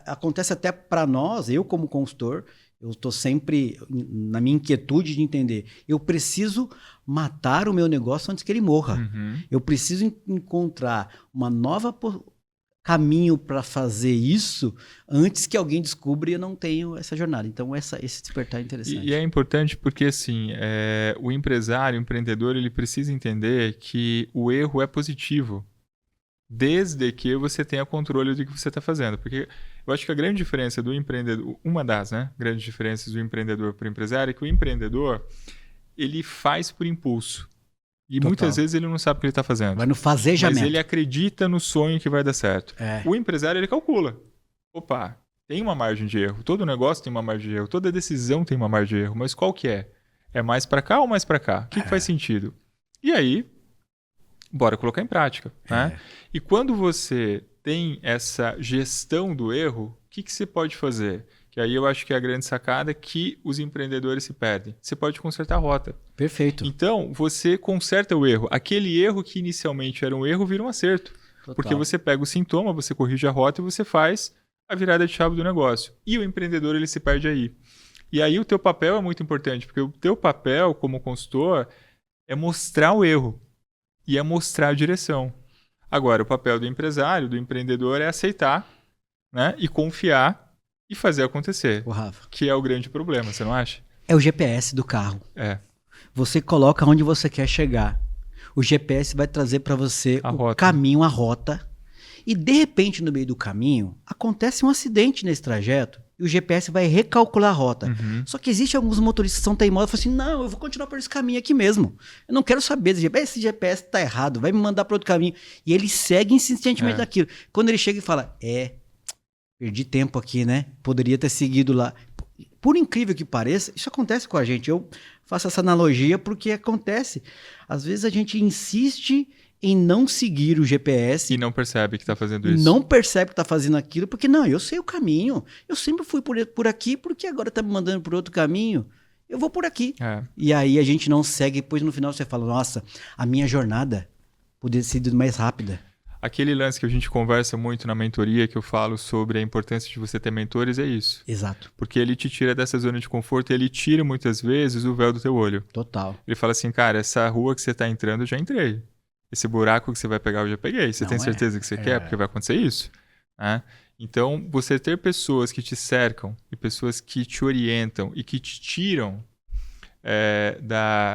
acontece até para nós, eu como consultor, eu estou sempre na minha inquietude de entender. Eu preciso matar o meu negócio antes que ele morra. Eu preciso encontrar uma nova caminho para fazer isso antes que alguém descubra e eu não tenho essa jornada. Então, esse despertar é interessante. E é importante porque, assim, o empresário, o empreendedor, ele precisa entender que o erro é positivo, desde que você tenha controle do que você está fazendo. Porque eu acho que a grande diferença do empreendedor, uma das grandes diferenças do empreendedor para o empresário é que o empreendedor, ele faz por impulso. E Total. Muitas vezes ele não sabe o que ele está fazendo. Vai no fazejamento. Mas ele acredita no sonho que vai dar certo. O empresário, ele calcula. Opa, tem uma margem de erro. Todo negócio tem uma margem de erro. Toda decisão tem uma margem de erro. Mas qual que é? É mais para cá ou mais para cá? O que faz sentido? E aí, bora colocar em prática. Né? E quando você tem essa gestão do erro, o que você pode fazer? Que aí eu acho que é a grande sacada que os empreendedores se perdem. Você pode consertar a rota. Perfeito. Então, você conserta o erro. Aquele erro que inicialmente era um erro vira um acerto. Total. Porque você pega o sintoma, você corrige a rota e você faz a virada de chave do negócio. E o empreendedor, ele se perde aí. E aí o teu papel é muito importante, porque o teu papel como consultor é mostrar o erro e é mostrar a direção. Agora, o papel do empresário, do empreendedor, é aceitar, né, e confiar e fazer acontecer. Rafa, que é o grande problema, você não acha? É o GPS do carro. Você coloca onde você quer chegar. O GPS vai trazer para você o caminho, a rota. E de repente, no meio do caminho, acontece um acidente nesse trajeto e o GPS vai recalcular a rota. Só que existem alguns motoristas que são teimosos e falam assim, não, eu vou continuar por esse caminho aqui mesmo. Eu não quero saber desse GPS. Esse GPS tá errado, vai me mandar para outro caminho. E ele segue insistentemente naquilo. Quando ele chega e fala, perdi tempo aqui, né? Poderia ter seguido lá. Por incrível que pareça, isso acontece com a gente. Eu faço essa analogia porque acontece. Às vezes a gente insiste em não seguir o GPS. E não percebe que está fazendo isso. Não percebe que está fazendo aquilo, porque não, eu sei o caminho. Eu sempre fui por aqui, porque agora está me mandando por outro caminho. Eu vou por aqui. E aí a gente não segue, depois no final você fala, nossa, a minha jornada poderia ter sido mais rápida. Aquele lance que a gente conversa muito na mentoria, que eu falo sobre a importância de você ter mentores, é isso. Exato. Porque ele te tira dessa zona de conforto e ele tira muitas vezes o véu do teu olho. Total. Ele fala assim, cara, essa rua que você está entrando, eu já entrei. Esse buraco que você vai pegar, eu já peguei. Você tem certeza que você quer? Porque vai acontecer isso. Né? Então, você ter pessoas que te cercam e pessoas que te orientam e que te tiram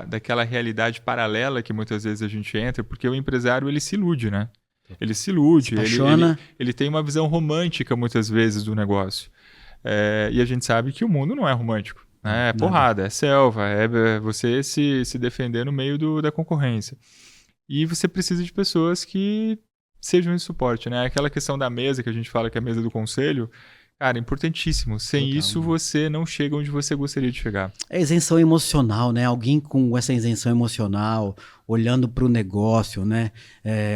daquela realidade paralela que muitas vezes a gente entra, porque o empresário, ele se ilude, né? Ele se ilude, ele tem uma visão romântica muitas vezes do negócio. E a gente sabe que o mundo não é romântico. Né? É porrada, é selva, é você se defender no meio da concorrência. E você precisa de pessoas que sejam esse suporte. Né? Aquela questão da mesa, que a gente fala que é a mesa do conselho, cara, importantíssimo. Sem isso, você não chega onde você gostaria de chegar. É isenção emocional, né? Alguém com essa isenção emocional, olhando para o negócio, né?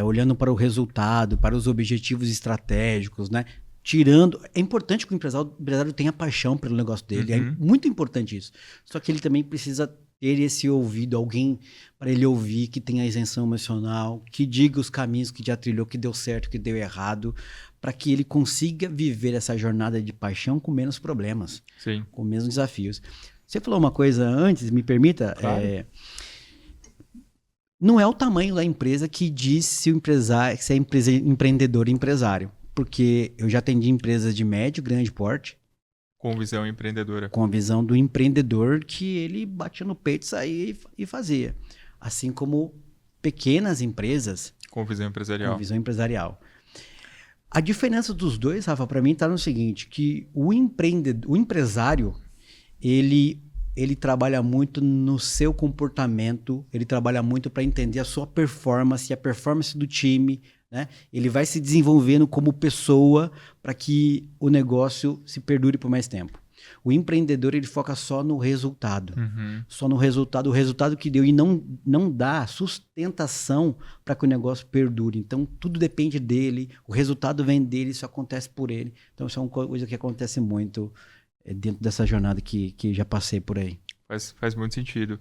Olhando para o resultado, para os objetivos estratégicos, né? tirando... É importante que o empresário tenha paixão pelo negócio dele. É muito importante isso. Só que ele também precisa ter esse ouvido, alguém para ele ouvir, que tenha isenção emocional, que diga os caminhos que já trilhou, que deu certo, que deu errado, para que ele consiga viver essa jornada de paixão com menos problemas, Sim. com menos desafios. Você falou uma coisa antes, me permita? Claro. Não é o tamanho da empresa que diz se o empresário, se é empreendedor ou empresário. Porque eu já atendi empresas de médio, grande porte. Com visão empreendedora. Com a visão do empreendedor que ele batia no peito, saía e fazia. Assim como pequenas empresas. Com visão empresarial. Com visão empresarial. A diferença dos dois, Rafa, para mim está no seguinte, que o empresário, ele trabalha muito no seu comportamento, ele trabalha muito para entender a sua performance, a performance do time, né? Ele vai se desenvolvendo como pessoa para que o negócio se perdure por mais tempo. O empreendedor, ele foca só no resultado. Só no resultado, o resultado que deu, e não dá sustentação para que o negócio perdure. Então, tudo depende dele, o resultado vem dele, isso acontece por ele. Então, isso é uma coisa que acontece muito dentro dessa jornada que já passei por aí. Faz muito sentido.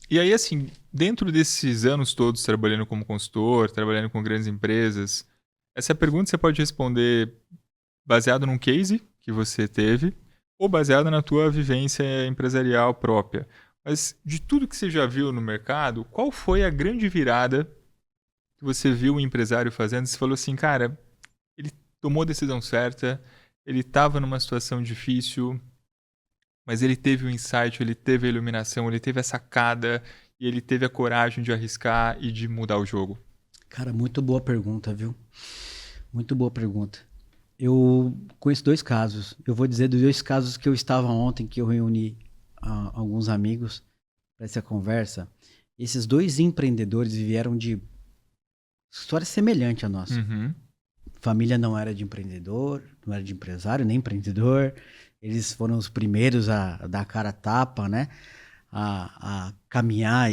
E aí, assim, dentro desses anos todos trabalhando como consultor, trabalhando com grandes empresas, essa pergunta você pode responder baseado num case que você teve ou baseado na tua vivência empresarial própria. Mas de tudo que você já viu no mercado, qual foi a grande virada que você viu o empresário fazendo? Você falou assim, cara, ele tomou a decisão certa, ele estava numa situação difícil, mas ele teve o insight, ele teve a iluminação, ele teve a sacada e ele teve a coragem de arriscar e de mudar o jogo. Cara, muito boa pergunta, viu? Muito boa pergunta. Eu conheço 2 casos. Eu vou dizer dos 2 casos que eu estava ontem, que eu reuni alguns amigos para essa conversa. Esses 2 empreendedores vieram de história semelhante à nossa. Família não era de empreendedor, não era de empresário, nem empreendedor. Eles foram os primeiros a dar a cara a tapa, né? A caminhar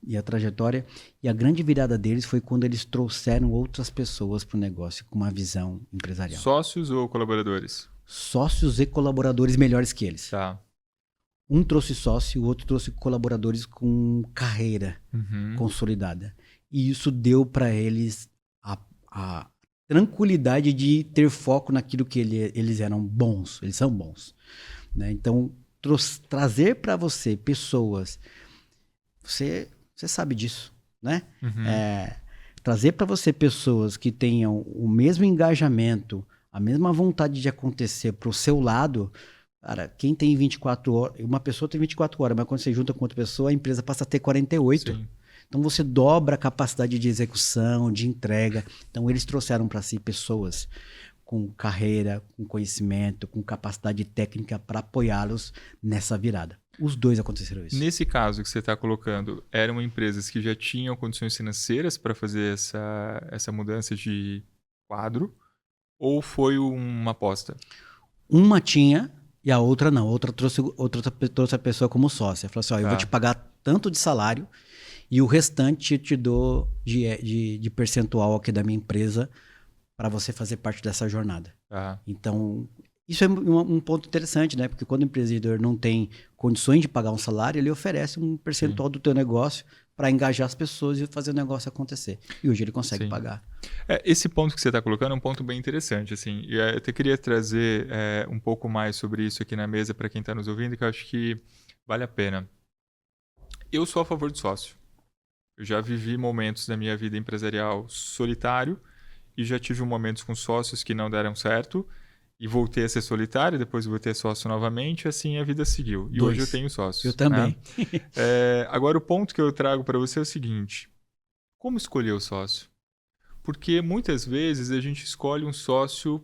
e a trajetória. E a grande virada deles foi quando eles trouxeram outras pessoas para o negócio com uma visão empresarial. Sócios ou colaboradores? Sócios e colaboradores melhores que eles. Tá. Um trouxe sócio, o outro trouxe colaboradores com carreira consolidada. E isso deu para eles a tranquilidade de ter foco naquilo que eles eram bons. Eles são bons, né? Então, trazer para você pessoas... Você sabe disso, né? Trazer para você pessoas que tenham o mesmo engajamento, a mesma vontade de acontecer para o seu lado. Cara, quem tem 24 horas... Uma pessoa tem 24 horas, mas quando você junta com outra pessoa, a empresa passa a ter 48. Sim. Então, você dobra a capacidade de execução, de entrega. Então, eles trouxeram para si pessoas com carreira, com conhecimento, com capacidade técnica para apoiá-los nessa virada. Os 2 aconteceram isso. Nesse caso que você está colocando, eram empresas que já tinham condições financeiras para fazer essa mudança de quadro? Ou foi uma aposta? Uma tinha e a outra não. A outra trouxe a pessoa como sócia. Falou assim, ó, eu vou te pagar tanto de salário e o restante eu te dou de percentual aqui da minha empresa para você fazer parte dessa jornada. Então, isso é um ponto interessante, né? Porque quando o empreendedor não tem condições de pagar um salário, ele oferece um percentual do teu negócio para engajar as pessoas e fazer o negócio acontecer. E hoje ele consegue pagar. Esse ponto que você está colocando é um ponto bem interessante. Assim, e eu até queria trazer um pouco mais sobre isso aqui na mesa para quem está nos ouvindo, que eu acho que vale a pena. Eu sou a favor do sócio. Eu já vivi momentos da minha vida empresarial solitário e já tive momentos com sócios que não deram certo e voltei a ser solitário, depois voltei a ser sócio novamente, assim a vida seguiu. E hoje eu tenho sócios. Eu também. Né? Agora, o ponto que eu trago para você é o seguinte: como escolher o sócio? Porque muitas vezes a gente escolhe um sócio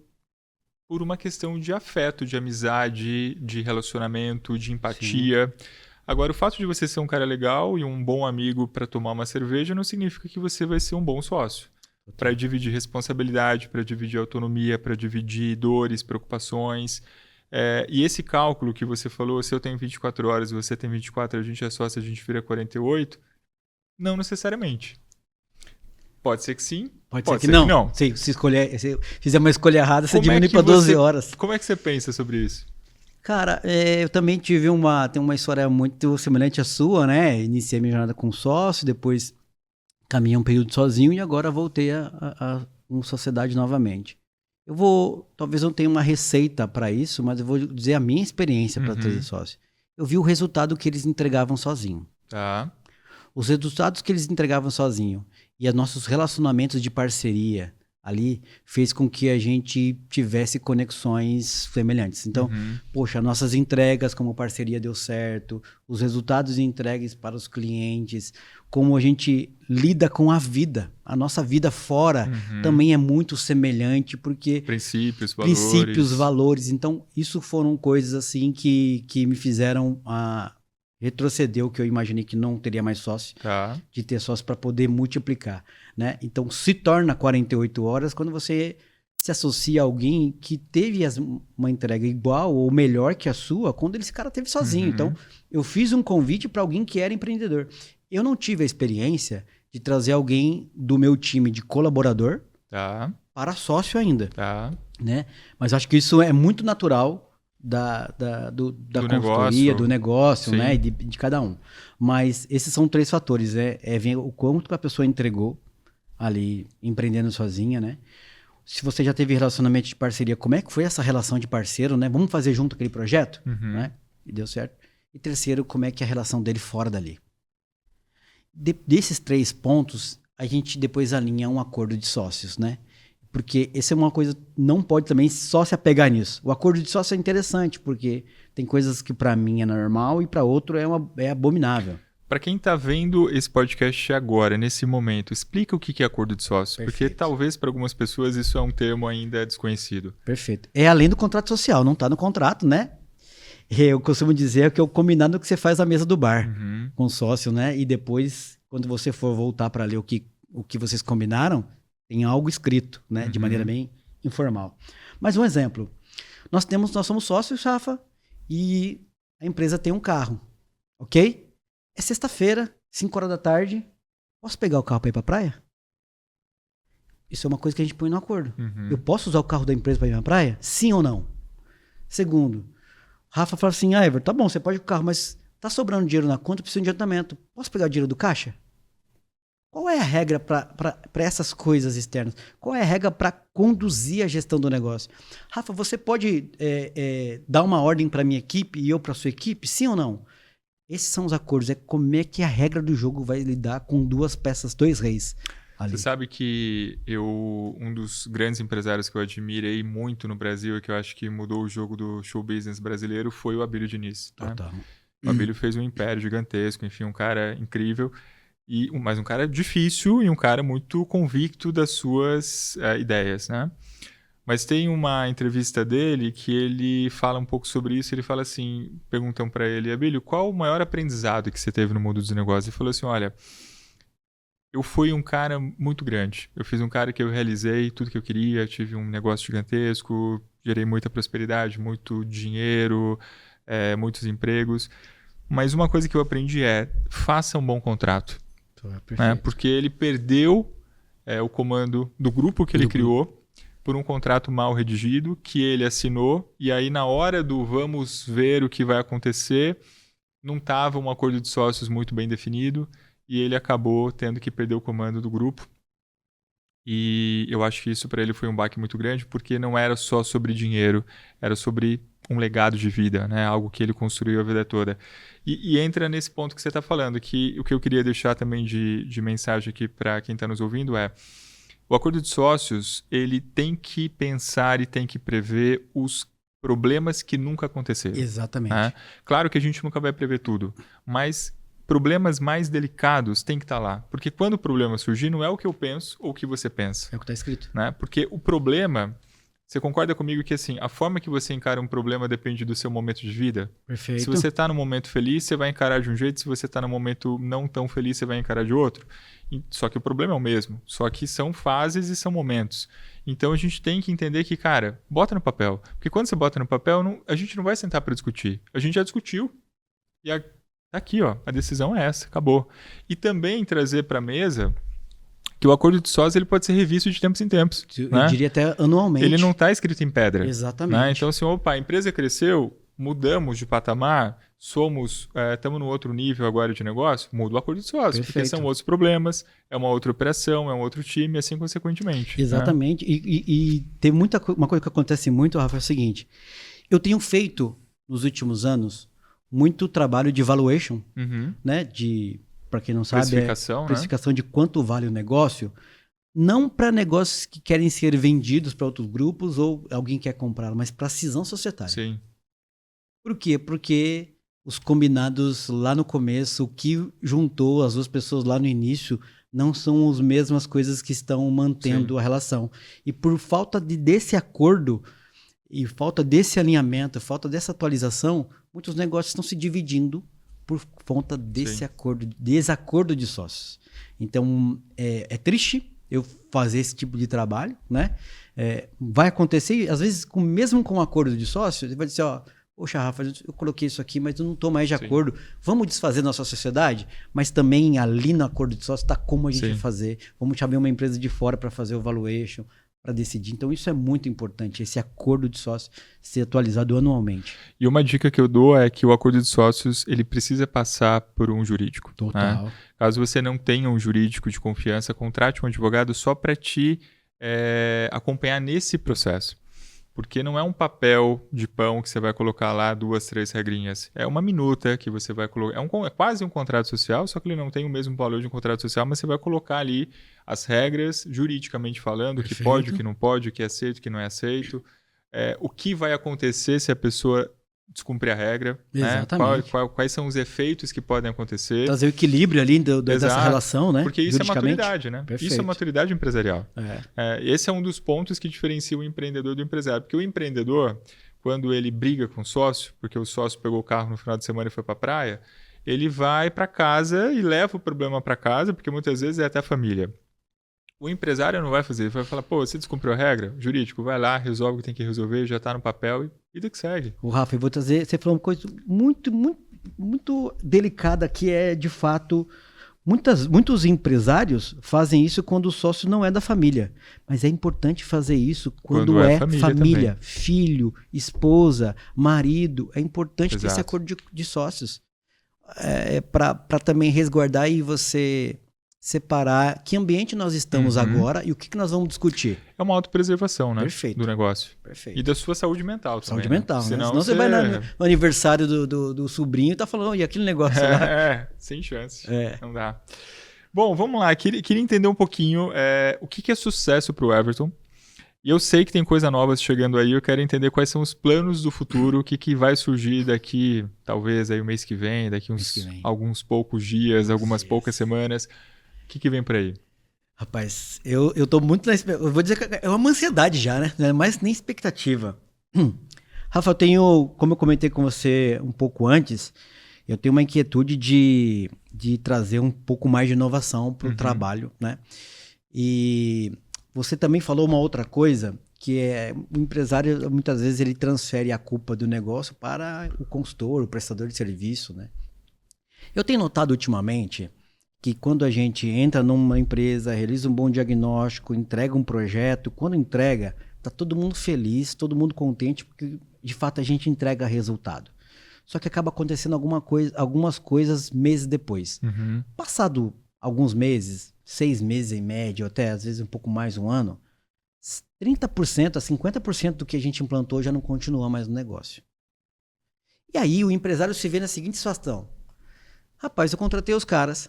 por uma questão de afeto, de amizade, de relacionamento, de empatia. Sim. Agora, o fato de você ser um cara legal e um bom amigo para tomar uma cerveja não significa que você vai ser um bom sócio. Para dividir responsabilidade, para dividir autonomia, para dividir dores, preocupações. E esse cálculo que você falou, se eu tenho 24 horas e você tem 24, a gente é sócio, a gente vira 48, não necessariamente. Pode ser que sim. Pode ser que não. Se fizer uma escolha errada, você diminui para 12 horas. Como é que você pensa sobre isso? Cara, eu também tive tem uma história muito semelhante à sua, né? Iniciei minha jornada com sócio, depois caminhei um período sozinho e agora voltei a uma sociedade novamente. Talvez não tenha uma receita para isso, mas eu vou dizer a minha experiência para trazer sócio. Eu vi o resultado que eles entregavam sozinho. Tá. Os resultados que eles entregavam sozinho e os nossos relacionamentos de parceria ali fez com que a gente tivesse conexões semelhantes. Então, poxa, nossas entregas como parceria deu certo, os resultados entregues para os clientes, como a gente lida com a vida. A nossa vida fora também é muito semelhante, porque... Princípios, valores. Então, isso foram coisas assim que me fizeram retroceder o que eu imaginei que não teria mais sócio, de ter sócio para poder multiplicar, né? Então, se torna 48 horas quando você se associa a alguém que teve uma entrega igual ou melhor que a sua, quando esse cara teve sozinho. Então, eu fiz um convite para alguém que era empreendedor. Eu não tive a experiência de trazer alguém do meu time de colaborador para sócio ainda, né? Mas acho que isso é muito natural da consultoria, do negócio, né? De cada um. Mas esses são 3 fatores. Ver o quanto a pessoa entregou ali, empreendendo sozinha, né? Se você já teve relacionamento de parceria, como é que foi essa relação de parceiro, né? Vamos fazer junto aquele projeto? Né? E deu certo. E terceiro, como é que é a relação dele fora dali? Desses 3 pontos, a gente depois alinha um acordo de sócios, né? Porque essa é uma coisa, não pode também só se apegar nisso. O acordo de sócio é interessante, porque tem coisas que para mim é normal e para outro é abominável. Para quem está vendo esse podcast agora, nesse momento, explica o que é acordo de sócio. Perfeito. Porque talvez para algumas pessoas isso é um termo ainda desconhecido. Perfeito. É além do contrato social, não está no contrato, né? Eu costumo dizer que é o combinado que você faz à mesa do bar com o sócio, né? E depois, quando você for voltar para ler o que vocês combinaram, tem algo escrito, né? De maneira bem informal. Mas um exemplo. Nós somos sócios, Rafa, e a empresa tem um carro, ok? É sexta-feira, 5 horas da tarde. Posso pegar o carro para ir para a praia? Isso é uma coisa que a gente põe no acordo. Eu posso usar o carro da empresa para ir na praia? Sim ou não? Segundo, Rafa fala assim, Everton, tá bom, você pode ir com o carro, mas tá sobrando dinheiro na conta, precisa de adiantamento. Posso pegar o dinheiro do caixa? Qual é a regra para essas coisas externas? Qual é a regra para conduzir a gestão do negócio? Rafa, você pode dar uma ordem para minha equipe e eu para sua equipe? Sim ou não? Esses são os acordos. É como é que a regra do jogo vai lidar com 2 peças, 2 reis. Ali. Você sabe que um dos grandes empresários que eu admirei muito no Brasil e que eu acho que mudou o jogo do show business brasileiro foi o Abílio Diniz. Né? O Abílio fez um império gigantesco, enfim, um cara incrível. Mas um cara difícil e um cara muito convicto das suas ideias, né? Mas tem uma entrevista dele que ele fala um pouco sobre isso. Ele fala assim, perguntam para ele, Abílio, qual o maior aprendizado que você teve no mundo dos negócios? Ele falou assim, olha, eu fui um cara muito grande. Eu fiz um cara que eu realizei tudo que eu queria, tive um negócio gigantesco, gerei muita prosperidade, muito dinheiro, muitos empregos. Mas uma coisa que eu aprendi faça um bom contrato. Né? Porque ele perdeu o comando do grupo que ele criou por um contrato mal redigido que ele assinou, e aí na hora do vamos ver o que vai acontecer, não estava um acordo de sócios muito bem definido e ele acabou tendo que perder o comando do grupo. E eu acho que isso para ele foi um baque muito grande, porque não era só sobre dinheiro, era sobre um legado de vida, né? Algo que ele construiu a vida toda. E entra nesse ponto que você está falando, que o que eu queria deixar também de mensagem aqui para quem está nos ouvindo o acordo de sócios, ele tem que pensar e tem que prever os problemas que nunca aconteceram. Exatamente. Né? Claro que a gente nunca vai prever tudo, mas problemas mais delicados tem que estar lá. Porque quando o problema surgir, não é o que eu penso ou o que você pensa. É o que está escrito. Né? Porque o problema... Você concorda comigo que assim, a forma que você encara um problema depende do seu momento de vida? Perfeito. Se você está no momento feliz, você vai encarar de um jeito. Se você está no momento não tão feliz, você vai encarar de outro. Só que o problema é o mesmo. Só que são fases e são momentos. Então a gente tem que entender que, cara, bota no papel. Porque quando você bota no papel, a gente não vai sentar para discutir. A gente já discutiu. E tá aqui, ó, a decisão é essa, acabou. E também trazer para a mesa que o acordo de sócios ele pode ser revisto de tempos em tempos. Eu né? diria até anualmente. Ele não está escrito em pedra. Exatamente. Né? Então, assim, opa, a empresa cresceu, mudamos de patamar, estamos num outro nível agora de negócio, muda o acordo de sócios, Perfeito. porque são outros problemas, é uma outra operação, é um outro time, assim consequentemente. Exatamente. Né? E tem uma coisa que acontece muito, Rafa, é o seguinte. Eu tenho feito, nos últimos anos, muito trabalho de valuation, né? Para quem não sabe, precificação de quanto vale o negócio. Não para negócios que querem ser vendidos para outros grupos ou alguém quer comprar, mas para cisão societária. Sim. Por quê? Porque os combinados lá no começo, o que juntou as duas pessoas lá no início, não são as mesmas coisas que estão mantendo a relação. E por falta desse acordo, e falta desse alinhamento, falta dessa atualização, muitos negócios estão se dividindo por conta desse desacordo de sócios. Então, é triste eu fazer esse tipo de trabalho, né? Vai acontecer, às vezes, mesmo com um acordo de sócios, ele vai dizer, ó, poxa, Rafa, eu coloquei isso aqui, mas eu não estou mais de acordo. Vamos desfazer nossa sociedade? Mas também ali no acordo de sócios está como a gente vai fazer. Vamos chamar uma empresa de fora para fazer o valuation, para decidir. Então, isso é muito importante, esse acordo de sócios ser atualizado anualmente. E uma dica que eu dou é que o acordo de sócios ele precisa passar por um jurídico. Total. Né? Caso você não tenha um jurídico de confiança, contrate um advogado só para te acompanhar nesse processo. Porque não é um papel de pão que você vai colocar lá 2, 3 regrinhas. É uma minuta que você vai colocar. É quase um contrato social, só que ele não tem o mesmo valor de um contrato social, mas você vai colocar ali as regras, juridicamente falando, o que pode, o que não pode, o que é aceito, o que não é aceito. O que vai acontecer se a pessoa descumprir a regra. Exatamente. Né? Quais são os efeitos que podem acontecer. Trazer o equilíbrio ali dessa relação, né? Porque isso é maturidade, né? Perfeito. Isso é maturidade empresarial. Esse é um dos pontos que diferencia o empreendedor do empresário. Porque o empreendedor, quando ele briga com o sócio, porque o sócio pegou o carro no final de semana e foi para a praia, ele vai para casa e leva o problema para casa, porque muitas vezes é até a família. O empresário não vai fazer, ele vai falar, pô, você descumpriu a regra? Jurídico, vai lá, resolve o que tem que resolver, já está no papel e vida que segue. O Rafa, eu vou trazer, você falou uma coisa muito, muito, muito delicada, que é, de fato, muitos empresários fazem isso quando o sócio não é da família. Mas é importante fazer isso quando é família, filho, esposa, marido. É importante ter esse acordo de sócios. Para também resguardar e você separar que ambiente nós estamos agora e o que nós vamos discutir. É uma autopreservação, né? Perfeito. Do negócio. Perfeito. E da sua saúde mental também. Saúde mental, né? Senão você vai no aniversário do sobrinho e tá falando, e aquele negócio lá. Sem chance. Não dá. Bom, vamos lá. Queria entender um pouquinho o que é sucesso para o Everton. E eu sei que tem coisa nova chegando aí, eu quero entender quais são os planos do futuro, o que vai surgir daqui, talvez aí o mês que vem, daqui alguns poucos dias, algumas poucas semanas. O que vem por aí? Rapaz, eu tô muito na expectativa. Eu vou dizer que é uma ansiedade já, né? Não é mais nem expectativa. Rafa, eu tenho, como eu comentei com você um pouco antes, eu tenho uma inquietude de trazer um pouco mais de inovação para o trabalho, né? E você também falou uma outra coisa, que é o empresário, muitas vezes, ele transfere a culpa do negócio para o consultor, o prestador de serviço, né? Eu tenho notado ultimamente que quando a gente entra numa empresa, realiza um bom diagnóstico, entrega um projeto, quando entrega, tá todo mundo feliz, todo mundo contente, porque de fato a gente entrega resultado. Só que acaba acontecendo algumas coisas meses depois. Passado alguns meses, 6 meses em média, ou até às vezes um pouco mais, um ano, 30% a 50% do que a gente implantou já não continua mais no negócio. E aí o empresário se vê na seguinte situação. Rapaz, eu contratei os caras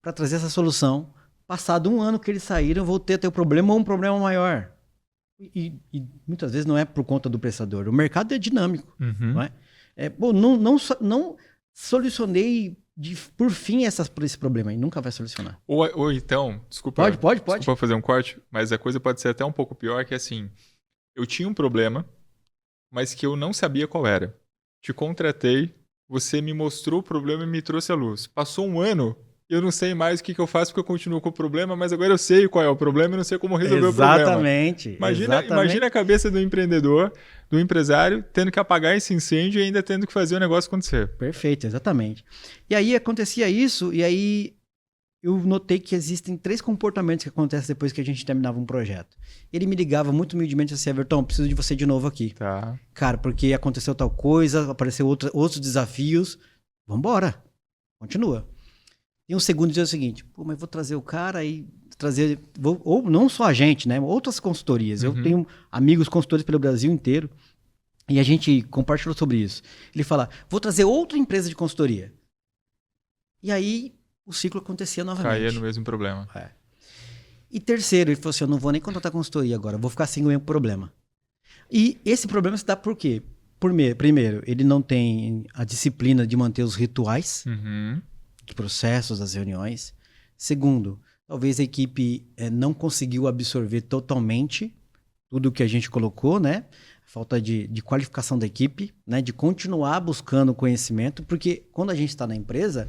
para trazer essa solução. Passado um ano que eles saíram, eu voltei a ter um problema ou um problema maior. E muitas vezes não é por conta do prestador. O mercado é dinâmico. Não é? Não solucionei por fim esse problema. E nunca vai solucionar. Ou então, desculpa. Pode. Desculpa fazer um corte, mas a coisa pode ser até um pouco pior, que assim, eu tinha um problema, mas que eu não sabia qual era. Te contratei, você me mostrou o problema e me trouxe à luz. Passou um ano, eu não sei mais o que eu faço porque eu continuo com o problema, mas agora eu sei qual é o problema e não sei como resolver o problema. Exatamente. Imagina a cabeça do empreendedor, do empresário, tendo que apagar esse incêndio e ainda tendo que fazer o negócio acontecer. Perfeito, exatamente. E aí acontecia isso, e aí eu notei que existem 3 comportamentos que acontecem depois que a gente terminava um projeto. Ele me ligava muito humildemente assim, Everton, preciso de você de novo aqui. Tá. Cara, porque aconteceu tal coisa, apareceu outros desafios. Vambora, continua. E um segundo diz o seguinte, pô, mas vou trazer o cara e trazer, ou não só a gente, né? Outras consultorias. Eu tenho amigos consultores pelo Brasil inteiro e a gente compartilhou sobre isso. Ele fala, vou trazer outra empresa de consultoria. E aí o ciclo acontecia novamente. Caía no mesmo problema. E terceiro, ele falou assim, eu não vou nem contratar consultoria agora, eu vou ficar sem o mesmo problema. E esse problema se dá por quê? Primeiro, ele não tem a disciplina de manter os rituais, de processos das reuniões. Segundo, talvez a equipe não conseguiu absorver totalmente tudo que a gente colocou, né? Falta de qualificação da equipe, né? De continuar buscando conhecimento, porque quando a gente está na empresa,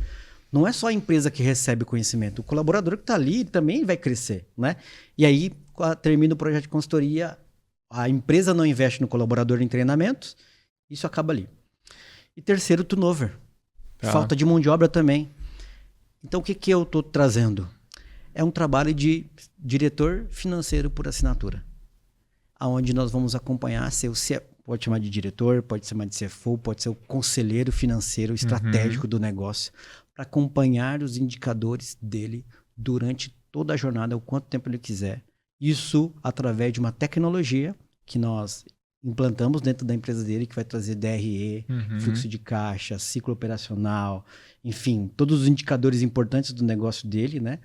não é só a empresa que recebe conhecimento, o colaborador que está ali também vai crescer, né? E aí, termina o projeto de consultoria, a empresa não investe no colaborador em treinamentos, isso acaba ali. E terceiro, turnover. Falta de mão de obra também. Então, o que eu estou trazendo? É um trabalho de diretor financeiro por assinatura, onde nós vamos acompanhar, pode chamar de diretor, pode chamar de CFO, pode ser o conselheiro financeiro estratégico do negócio, para acompanhar os indicadores dele durante toda a jornada, o quanto tempo ele quiser. Isso através de uma tecnologia que nós implantamos dentro da empresa dele, que vai trazer DRE, fluxo de caixa, ciclo operacional, enfim, todos os indicadores importantes do negócio dele, né?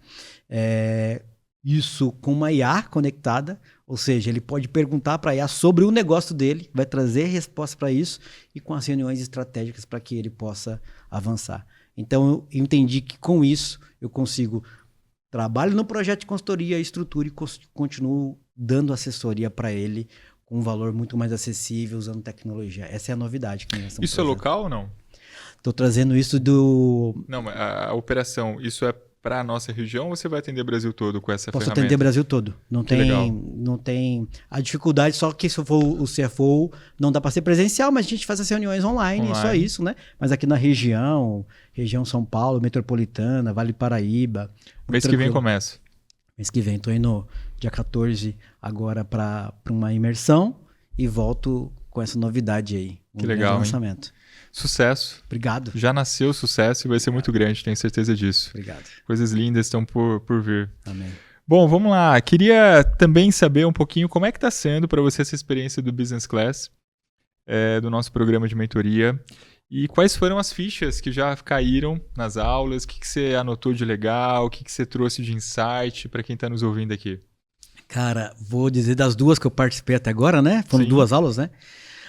Isso com uma IA conectada, ou seja, ele pode perguntar para a IA sobre o negócio dele, vai trazer resposta para isso e com as reuniões estratégicas para que ele possa avançar. Então, eu entendi que com isso eu consigo trabalho no projeto de consultoria, estrutura e continuo dando assessoria para ele com um valor muito mais acessível, usando tecnologia. Essa é a novidade que nós estamos Isso trazendo. É local ou não? Estou trazendo isso do... Não, a operação, isso é para a nossa região ou você vai atender o Brasil todo com essa ferramenta? Posso atender o Brasil todo. Não tem a dificuldade, só que se for o CFO, não dá para ser presencial, mas a gente faz as reuniões online, só isso, né? Mas aqui na região São Paulo, Metropolitana, Vale do Paraíba. Mês que vem começa. Mês que vem, estou indo dia 14 agora para uma imersão e volto com essa novidade aí. Que legal, lançamento. Hein? Sucesso. Obrigado. Já nasceu sucesso e vai ser muito grande, tenho certeza disso. Obrigado. Coisas lindas estão por vir. Amém. Bom, vamos lá. Queria também saber um pouquinho como é que está sendo para você essa experiência do Business Class, do nosso programa de mentoria. E quais foram as fichas que já caíram nas aulas? O que você anotou de legal? O que você trouxe de insight para quem está nos ouvindo aqui? Cara, vou dizer das 2 que eu participei até agora, né? Foram 2 aulas, né?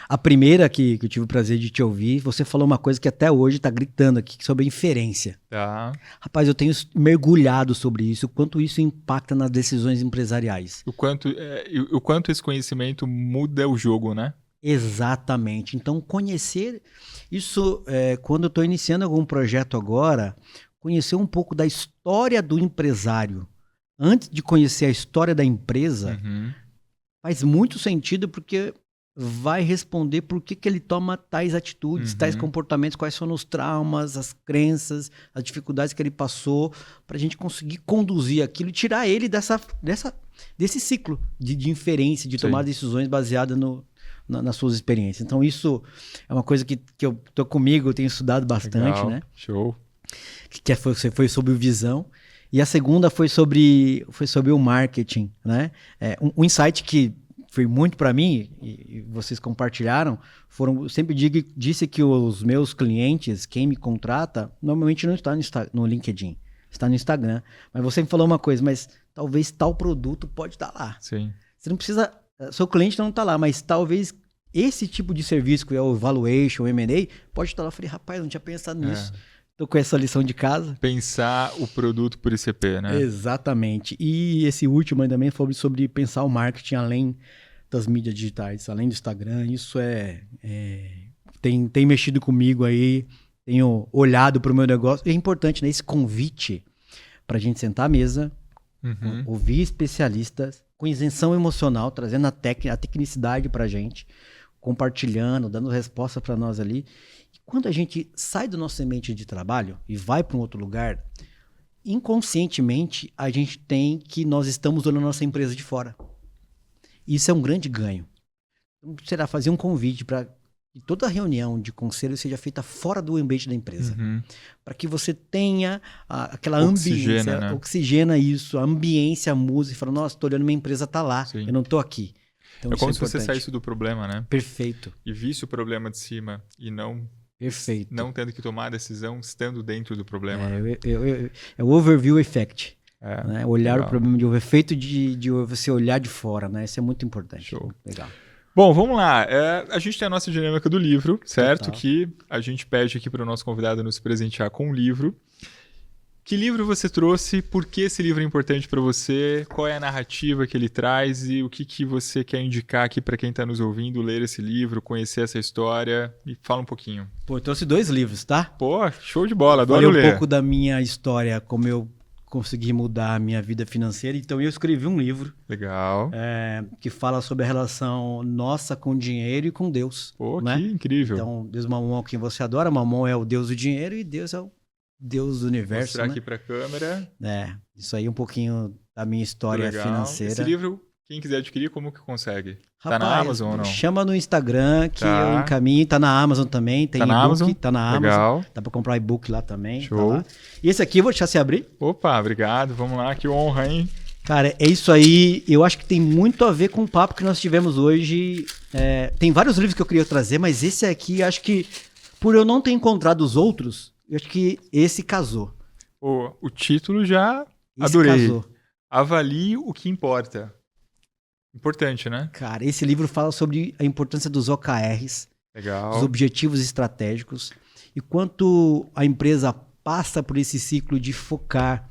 A primeira que eu tive o prazer de te ouvir, você falou uma coisa que até hoje está gritando aqui, sobre inferência. Tá. Rapaz, eu tenho mergulhado sobre isso, o quanto isso impacta nas decisões empresariais. O quanto esse conhecimento muda o jogo, né? Exatamente. Então, conhecer isso, quando eu estou iniciando algum projeto agora, conhecer um pouco da história do empresário, antes de conhecer a história da empresa, faz muito sentido, porque vai responder por que ele toma tais atitudes, tais comportamentos, quais foram os traumas, as crenças, as dificuldades que ele passou, para a gente conseguir conduzir aquilo e tirar ele desse ciclo de inferência, de tomar decisões baseadas nas suas experiências. Então, isso é uma coisa que eu tô comigo, eu tenho estudado bastante. Legal. Né? Show. Que foi sobre visão. E a segunda foi sobre o marketing, né? Um insight que foi muito para mim, e vocês compartilharam, eu sempre disse que os meus clientes, quem me contrata, normalmente não está no LinkedIn, está no Instagram. Mas você me falou uma coisa, mas talvez tal produto pode estar lá. Sim. Você não precisa, seu cliente não está lá, mas talvez esse tipo de serviço, que é o Evaluation, o M&A, pode estar lá. Eu falei, rapaz, não tinha pensado nisso. Estou com essa lição de casa. Pensar o produto por ICP, né? Exatamente. E esse último aí também foi sobre pensar o marketing além das mídias digitais, além do Instagram. Isso tem mexido comigo aí, tenho olhado para o meu negócio. É importante, né? Esse convite para a gente sentar à mesa, ouvir especialistas com isenção emocional, trazendo a tecnicidade para a gente, compartilhando, dando resposta para nós ali. Quando a gente sai do nosso ambiente de trabalho e vai para um outro lugar, inconscientemente, a gente tem que nós estamos olhando a nossa empresa de fora. Isso é um grande ganho. Então, será fazer um convite para que toda reunião de conselho seja feita fora do ambiente da empresa. Para que você tenha aquela ambiência, né? Oxigena isso, a ambiência, a música, e fala, nossa, estou olhando, minha empresa está lá, eu não estou aqui. Então, é como se você saísse do problema, né? Perfeito. E visse o problema de cima e não... Perfeito. Não tendo que tomar a decisão estando dentro do problema. É o overview effect. Né? Olhar legal. o problema, o efeito de você olhar de fora, né? Isso é muito importante. Show. Legal. Bom, vamos lá. A gente tem a nossa dinâmica do livro, certo? Total. Que a gente pede aqui para o nosso convidado nos presentear com um livro. Que livro você trouxe? Por que esse livro é importante para você? Qual é a narrativa que ele traz? E o que você quer indicar aqui para quem está nos ouvindo, ler esse livro, conhecer essa história? Me fala um pouquinho. Pô, eu trouxe 2 livros, tá? Pô, show de bola, adoro Falei ler. um pouco da minha história, como eu consegui mudar a minha vida financeira. Então, eu escrevi um livro. Legal. Que fala sobre a relação nossa com o dinheiro e com Deus. Pô, né? que incrível. Então, Deus Mamon é quem você adora. Mamon é o Deus do dinheiro e Deus é o Deus do universo. Vou mostrar aqui para a câmera. Isso aí é um pouquinho da minha história financeira. Esse livro, quem quiser adquirir, como que consegue? Rapaz, tá na Amazon ou não? Chama no Instagram que eu encaminho. Tá na Amazon também. Tem e-book. Tá na Amazon. Legal. Dá pra comprar e-book lá também. Show. Tá lá. E esse aqui eu vou deixar você abrir. Opa, obrigado. Vamos lá, que honra, hein? Cara, é isso aí. Eu acho que tem muito a ver com o papo que nós tivemos hoje. Tem vários livros que eu queria trazer, mas esse aqui, acho que por eu não ter encontrado os outros, eu acho que esse casou. O título já adorei. Casou. Avalie o que importa. Importante, né? Cara, esse livro fala sobre a importância dos OKRs, Legal. dos objetivos estratégicos, e quanto a empresa passa por esse ciclo de focar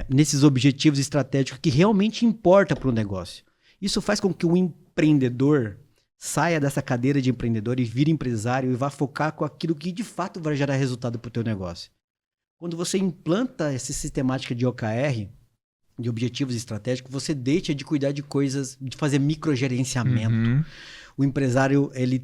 nesses objetivos estratégicos que realmente importa para o negócio. Isso faz com que o empreendedor saia dessa cadeira de empreendedor e vire empresário e vá focar com aquilo que de fato vai gerar resultado para o teu negócio. Quando você implanta essa sistemática de OKR, de objetivos estratégicos, você deixa de cuidar de coisas, de fazer microgerenciamento. O empresário ele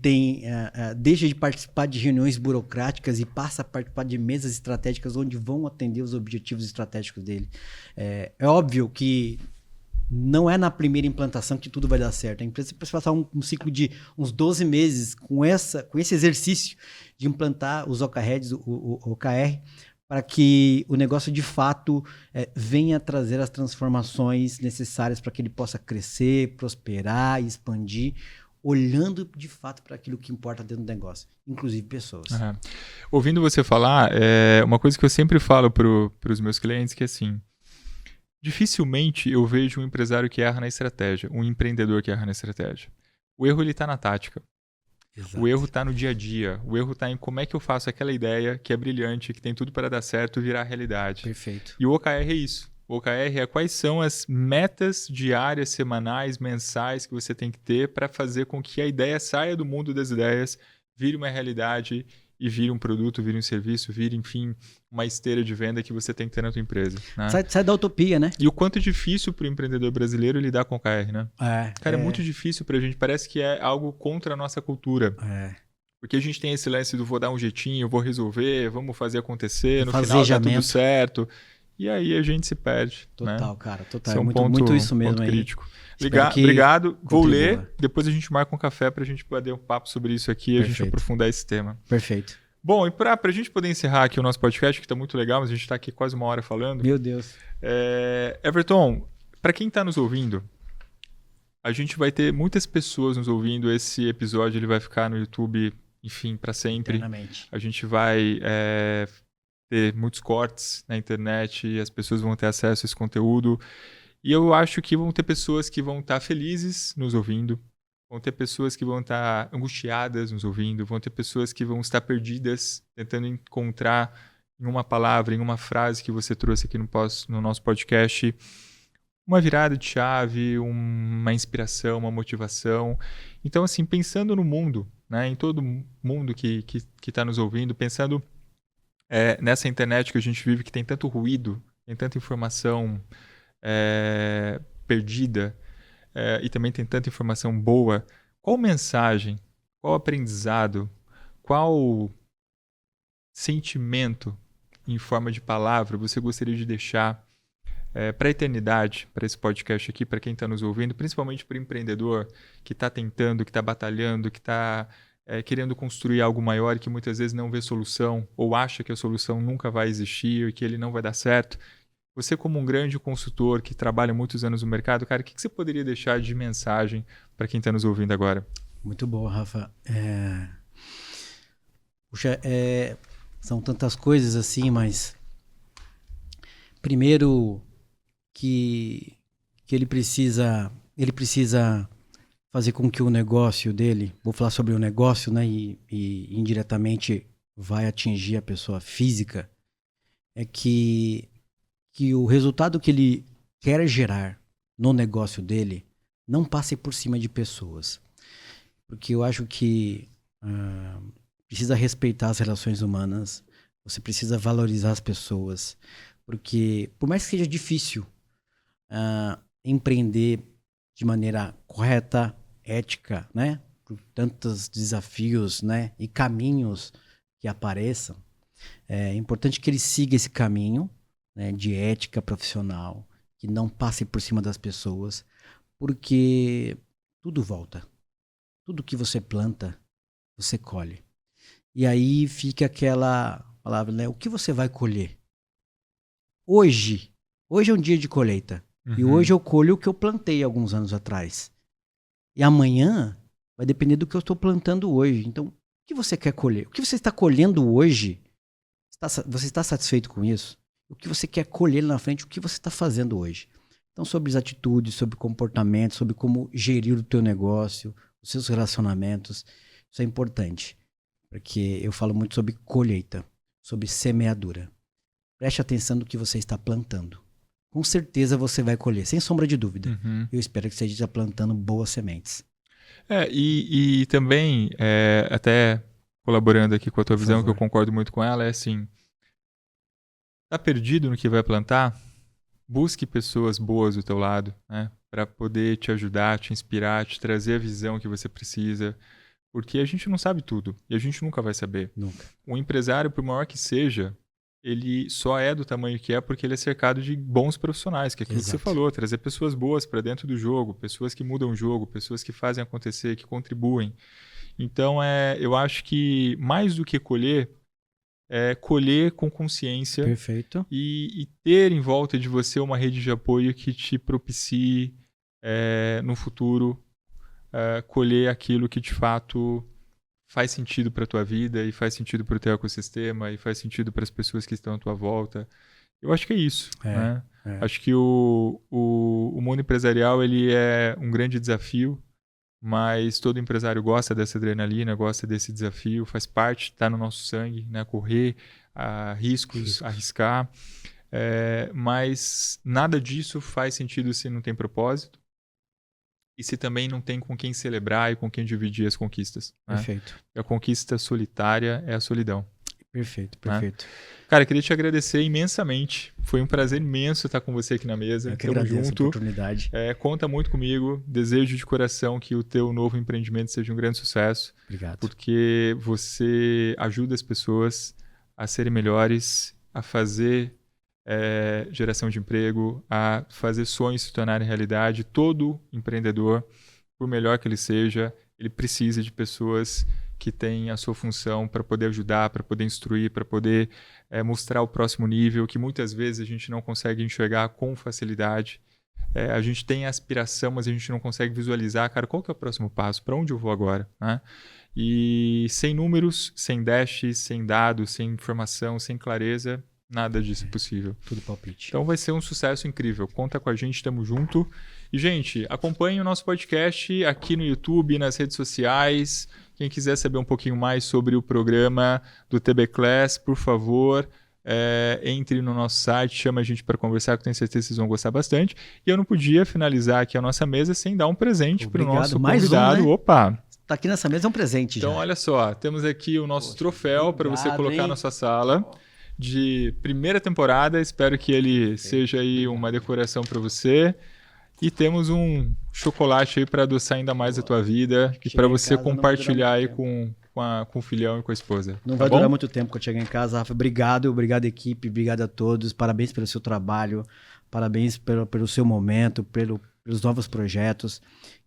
deixa de participar de reuniões burocráticas e passa a participar de mesas estratégicas onde vão atender os objetivos estratégicos dele. É óbvio que não é na primeira implantação que tudo vai dar certo. A empresa precisa passar um ciclo de uns 12 meses com esse exercício de implantar os OKRs, o OKR, para que o negócio de fato venha trazer as transformações necessárias para que ele possa crescer, prosperar e expandir, olhando de fato para aquilo que importa dentro do negócio, inclusive pessoas. Ouvindo você falar, uma coisa que eu sempre falo para os meus clientes que é assim, dificilmente eu vejo um empresário que erra na estratégia, um empreendedor que erra na estratégia. O erro está na tática. Exato. O erro está no dia a dia. O erro está em como é que eu faço aquela ideia que é brilhante, que tem tudo para dar certo, virar realidade. Perfeito. E o OKR é isso. O OKR é quais são as metas diárias, semanais, mensais que você tem que ter para fazer com que a ideia saia do mundo das ideias, vire uma realidade e vire um produto, vire um serviço, vire, enfim, uma esteira de venda que você tem que ter na tua empresa. Né? Sai da utopia, né? E o quanto é difícil para o empreendedor brasileiro lidar com o OKR, né? Cara, é muito difícil para a gente. Parece que é algo contra a nossa cultura. Porque a gente tem esse lance do vou dar um jeitinho, vou resolver, vamos fazer acontecer, no final dá tudo certo. E aí a gente se perde. Total, né? cara, total. Esse é muito isso mesmo ponto aí. Crítico. Obrigado. Vou ler. Depois a gente marca um café para a gente poder um papo sobre isso aqui e a gente aprofundar esse tema. Perfeito. Bom, e para a gente poder encerrar aqui o nosso podcast, que está muito legal, mas a gente está aqui quase uma hora falando. Meu Deus. Everton, para quem está nos ouvindo, a gente vai ter muitas pessoas nos ouvindo. Esse episódio ele vai ficar no YouTube, enfim, para sempre. Eternamente. A gente vai ter muitos cortes na internet e as pessoas vão ter acesso a esse conteúdo. E eu acho que vão ter pessoas que vão estar felizes nos ouvindo. Vão ter pessoas que vão estar angustiadas nos ouvindo, vão ter pessoas que vão estar perdidas, tentando encontrar em uma palavra, em uma frase que você trouxe aqui no nosso podcast, uma virada de chave, uma inspiração, uma motivação. Então, assim, pensando no mundo, né, em todo mundo que está nos ouvindo, pensando nessa internet que a gente vive, que tem tanto ruído, tem tanta informação perdida, e também tem tanta informação boa, qual mensagem, qual aprendizado, qual sentimento em forma de palavra, você gostaria de deixar para a eternidade, para esse podcast aqui, para quem está nos ouvindo, principalmente para o empreendedor que está tentando, que está batalhando, que está querendo construir algo maior e que muitas vezes não vê solução ou acha que a solução nunca vai existir e que ele não vai dar certo. Você, como um grande consultor que trabalha muitos anos no mercado, cara, o que você poderia deixar de mensagem para quem está nos ouvindo agora? Muito boa, Rafa. Puxa, são tantas coisas assim, mas primeiro que ele precisa fazer com que o negócio dele, vou falar sobre o negócio, né, e indiretamente vai atingir a pessoa física, é que o resultado que ele quer gerar no negócio dele não passe por cima de pessoas. Porque eu acho que precisa respeitar as relações humanas, você precisa valorizar as pessoas, porque por mais que seja difícil empreender de maneira correta, ética, né, por tantos desafios, né, e caminhos que apareçam, é importante que ele siga esse caminho, né, de ética profissional, que não passe por cima das pessoas, porque tudo volta. Tudo que você planta, você colhe. E aí fica aquela palavra, né? O que você vai colher? Hoje é um dia de colheita. Uhum. E hoje eu colho o que eu plantei alguns anos atrás. E amanhã vai depender do que eu estou plantando hoje. Então, o que você quer colher? O que você está colhendo hoje? Você está satisfeito com isso? O que você quer colher lá na frente? O que você está fazendo hoje? Então, sobre as atitudes, sobre comportamento, sobre como gerir o teu negócio, os seus relacionamentos, isso é importante. Porque eu falo muito sobre colheita, sobre semeadura. Preste atenção no que você está plantando. Com certeza você vai colher, sem sombra de dúvida. Uhum. Eu espero que você esteja plantando boas sementes. E também, até colaborando aqui com a tua visão, que eu concordo muito com ela, é assim, tá perdido no que vai plantar? Busque pessoas boas do teu lado, né? Para poder te ajudar, te inspirar, te trazer a visão que você precisa. Porque a gente não sabe tudo e a gente nunca vai saber. Nunca. Um empresário, por maior que seja, ele só é do tamanho que é porque ele é cercado de bons profissionais, que é aquilo que você falou, trazer pessoas boas para dentro do jogo, pessoas que mudam o jogo, pessoas que fazem acontecer, que contribuem. Então, eu acho que mais do que colher, é colher com consciência. Perfeito. E ter em volta de você uma rede de apoio que te propicie no futuro colher aquilo que de fato faz sentido para a tua vida e faz sentido para o teu ecossistema e faz sentido para as pessoas que estão à tua volta. Eu acho que é isso. Né? Acho que o mundo empresarial ele é um grande desafio, mas todo empresário gosta dessa adrenalina, gosta desse desafio, faz parte, está no nosso sangue, né? Correr riscos, arriscar. Mas nada disso faz sentido se não tem propósito e se também não tem com quem celebrar e com quem dividir as conquistas. Né? Perfeito. E a conquista solitária é a solidão. Perfeito. Né? Cara, queria te agradecer imensamente. Foi um prazer imenso estar com você aqui na mesa. Eu que agradeço a oportunidade. Conta muito comigo. Desejo de coração que o teu novo empreendimento seja um grande sucesso. Obrigado. Porque você ajuda as pessoas a serem melhores, a fazer geração de emprego, a fazer sonhos se tornarem realidade. Todo empreendedor, por melhor que ele seja, ele precisa de pessoas que têm a sua função para poder ajudar, para poder instruir, para poder mostrar o próximo nível, que muitas vezes a gente não consegue enxergar com facilidade. A gente tem a aspiração, mas a gente não consegue visualizar, cara, qual que é o próximo passo? Para onde eu vou agora? Né? E sem números, sem dash, sem dados, sem informação, sem clareza, nada disso é possível. Tudo palpite. Então vai ser um sucesso incrível. Conta com a gente, estamos junto. E, gente, acompanhe o nosso podcast aqui no YouTube, nas redes sociais. Quem quiser saber um pouquinho mais sobre o programa do TB Class, por favor, entre no nosso site, chama a gente para conversar, que eu tenho certeza que vocês vão gostar bastante. E eu não podia finalizar aqui a nossa mesa sem dar um presente para o nosso convidado. Um, né? Opa! Tá aqui nessa mesa é um presente então, já. olha só, temos aqui o nosso troféu para você colocar na sua sala. De primeira temporada, espero que ele seja aí uma decoração para você. E temos um chocolate aí para adoçar ainda mais a tua vida e para Cheguei em você casa, não vai compartilhar durar aí muito com o filhão e com a esposa. Não Tá vai bom? durar muito tempo quando chegar em casa, Rafa. Obrigado equipe, obrigado a todos. Parabéns pelo seu trabalho, parabéns pelo seu momento, pelos novos projetos.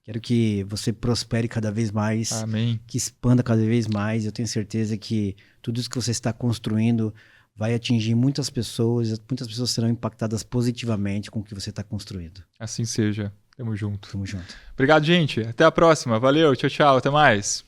Quero que você prospere cada vez mais, Amém. que expanda cada vez mais. Eu tenho certeza que tudo isso que você está construindo vai atingir muitas pessoas serão impactadas positivamente com o que você está construindo. Assim seja. Tamo junto. Tamo junto. Obrigado, gente. Até a próxima. Valeu. Tchau, tchau. Até mais.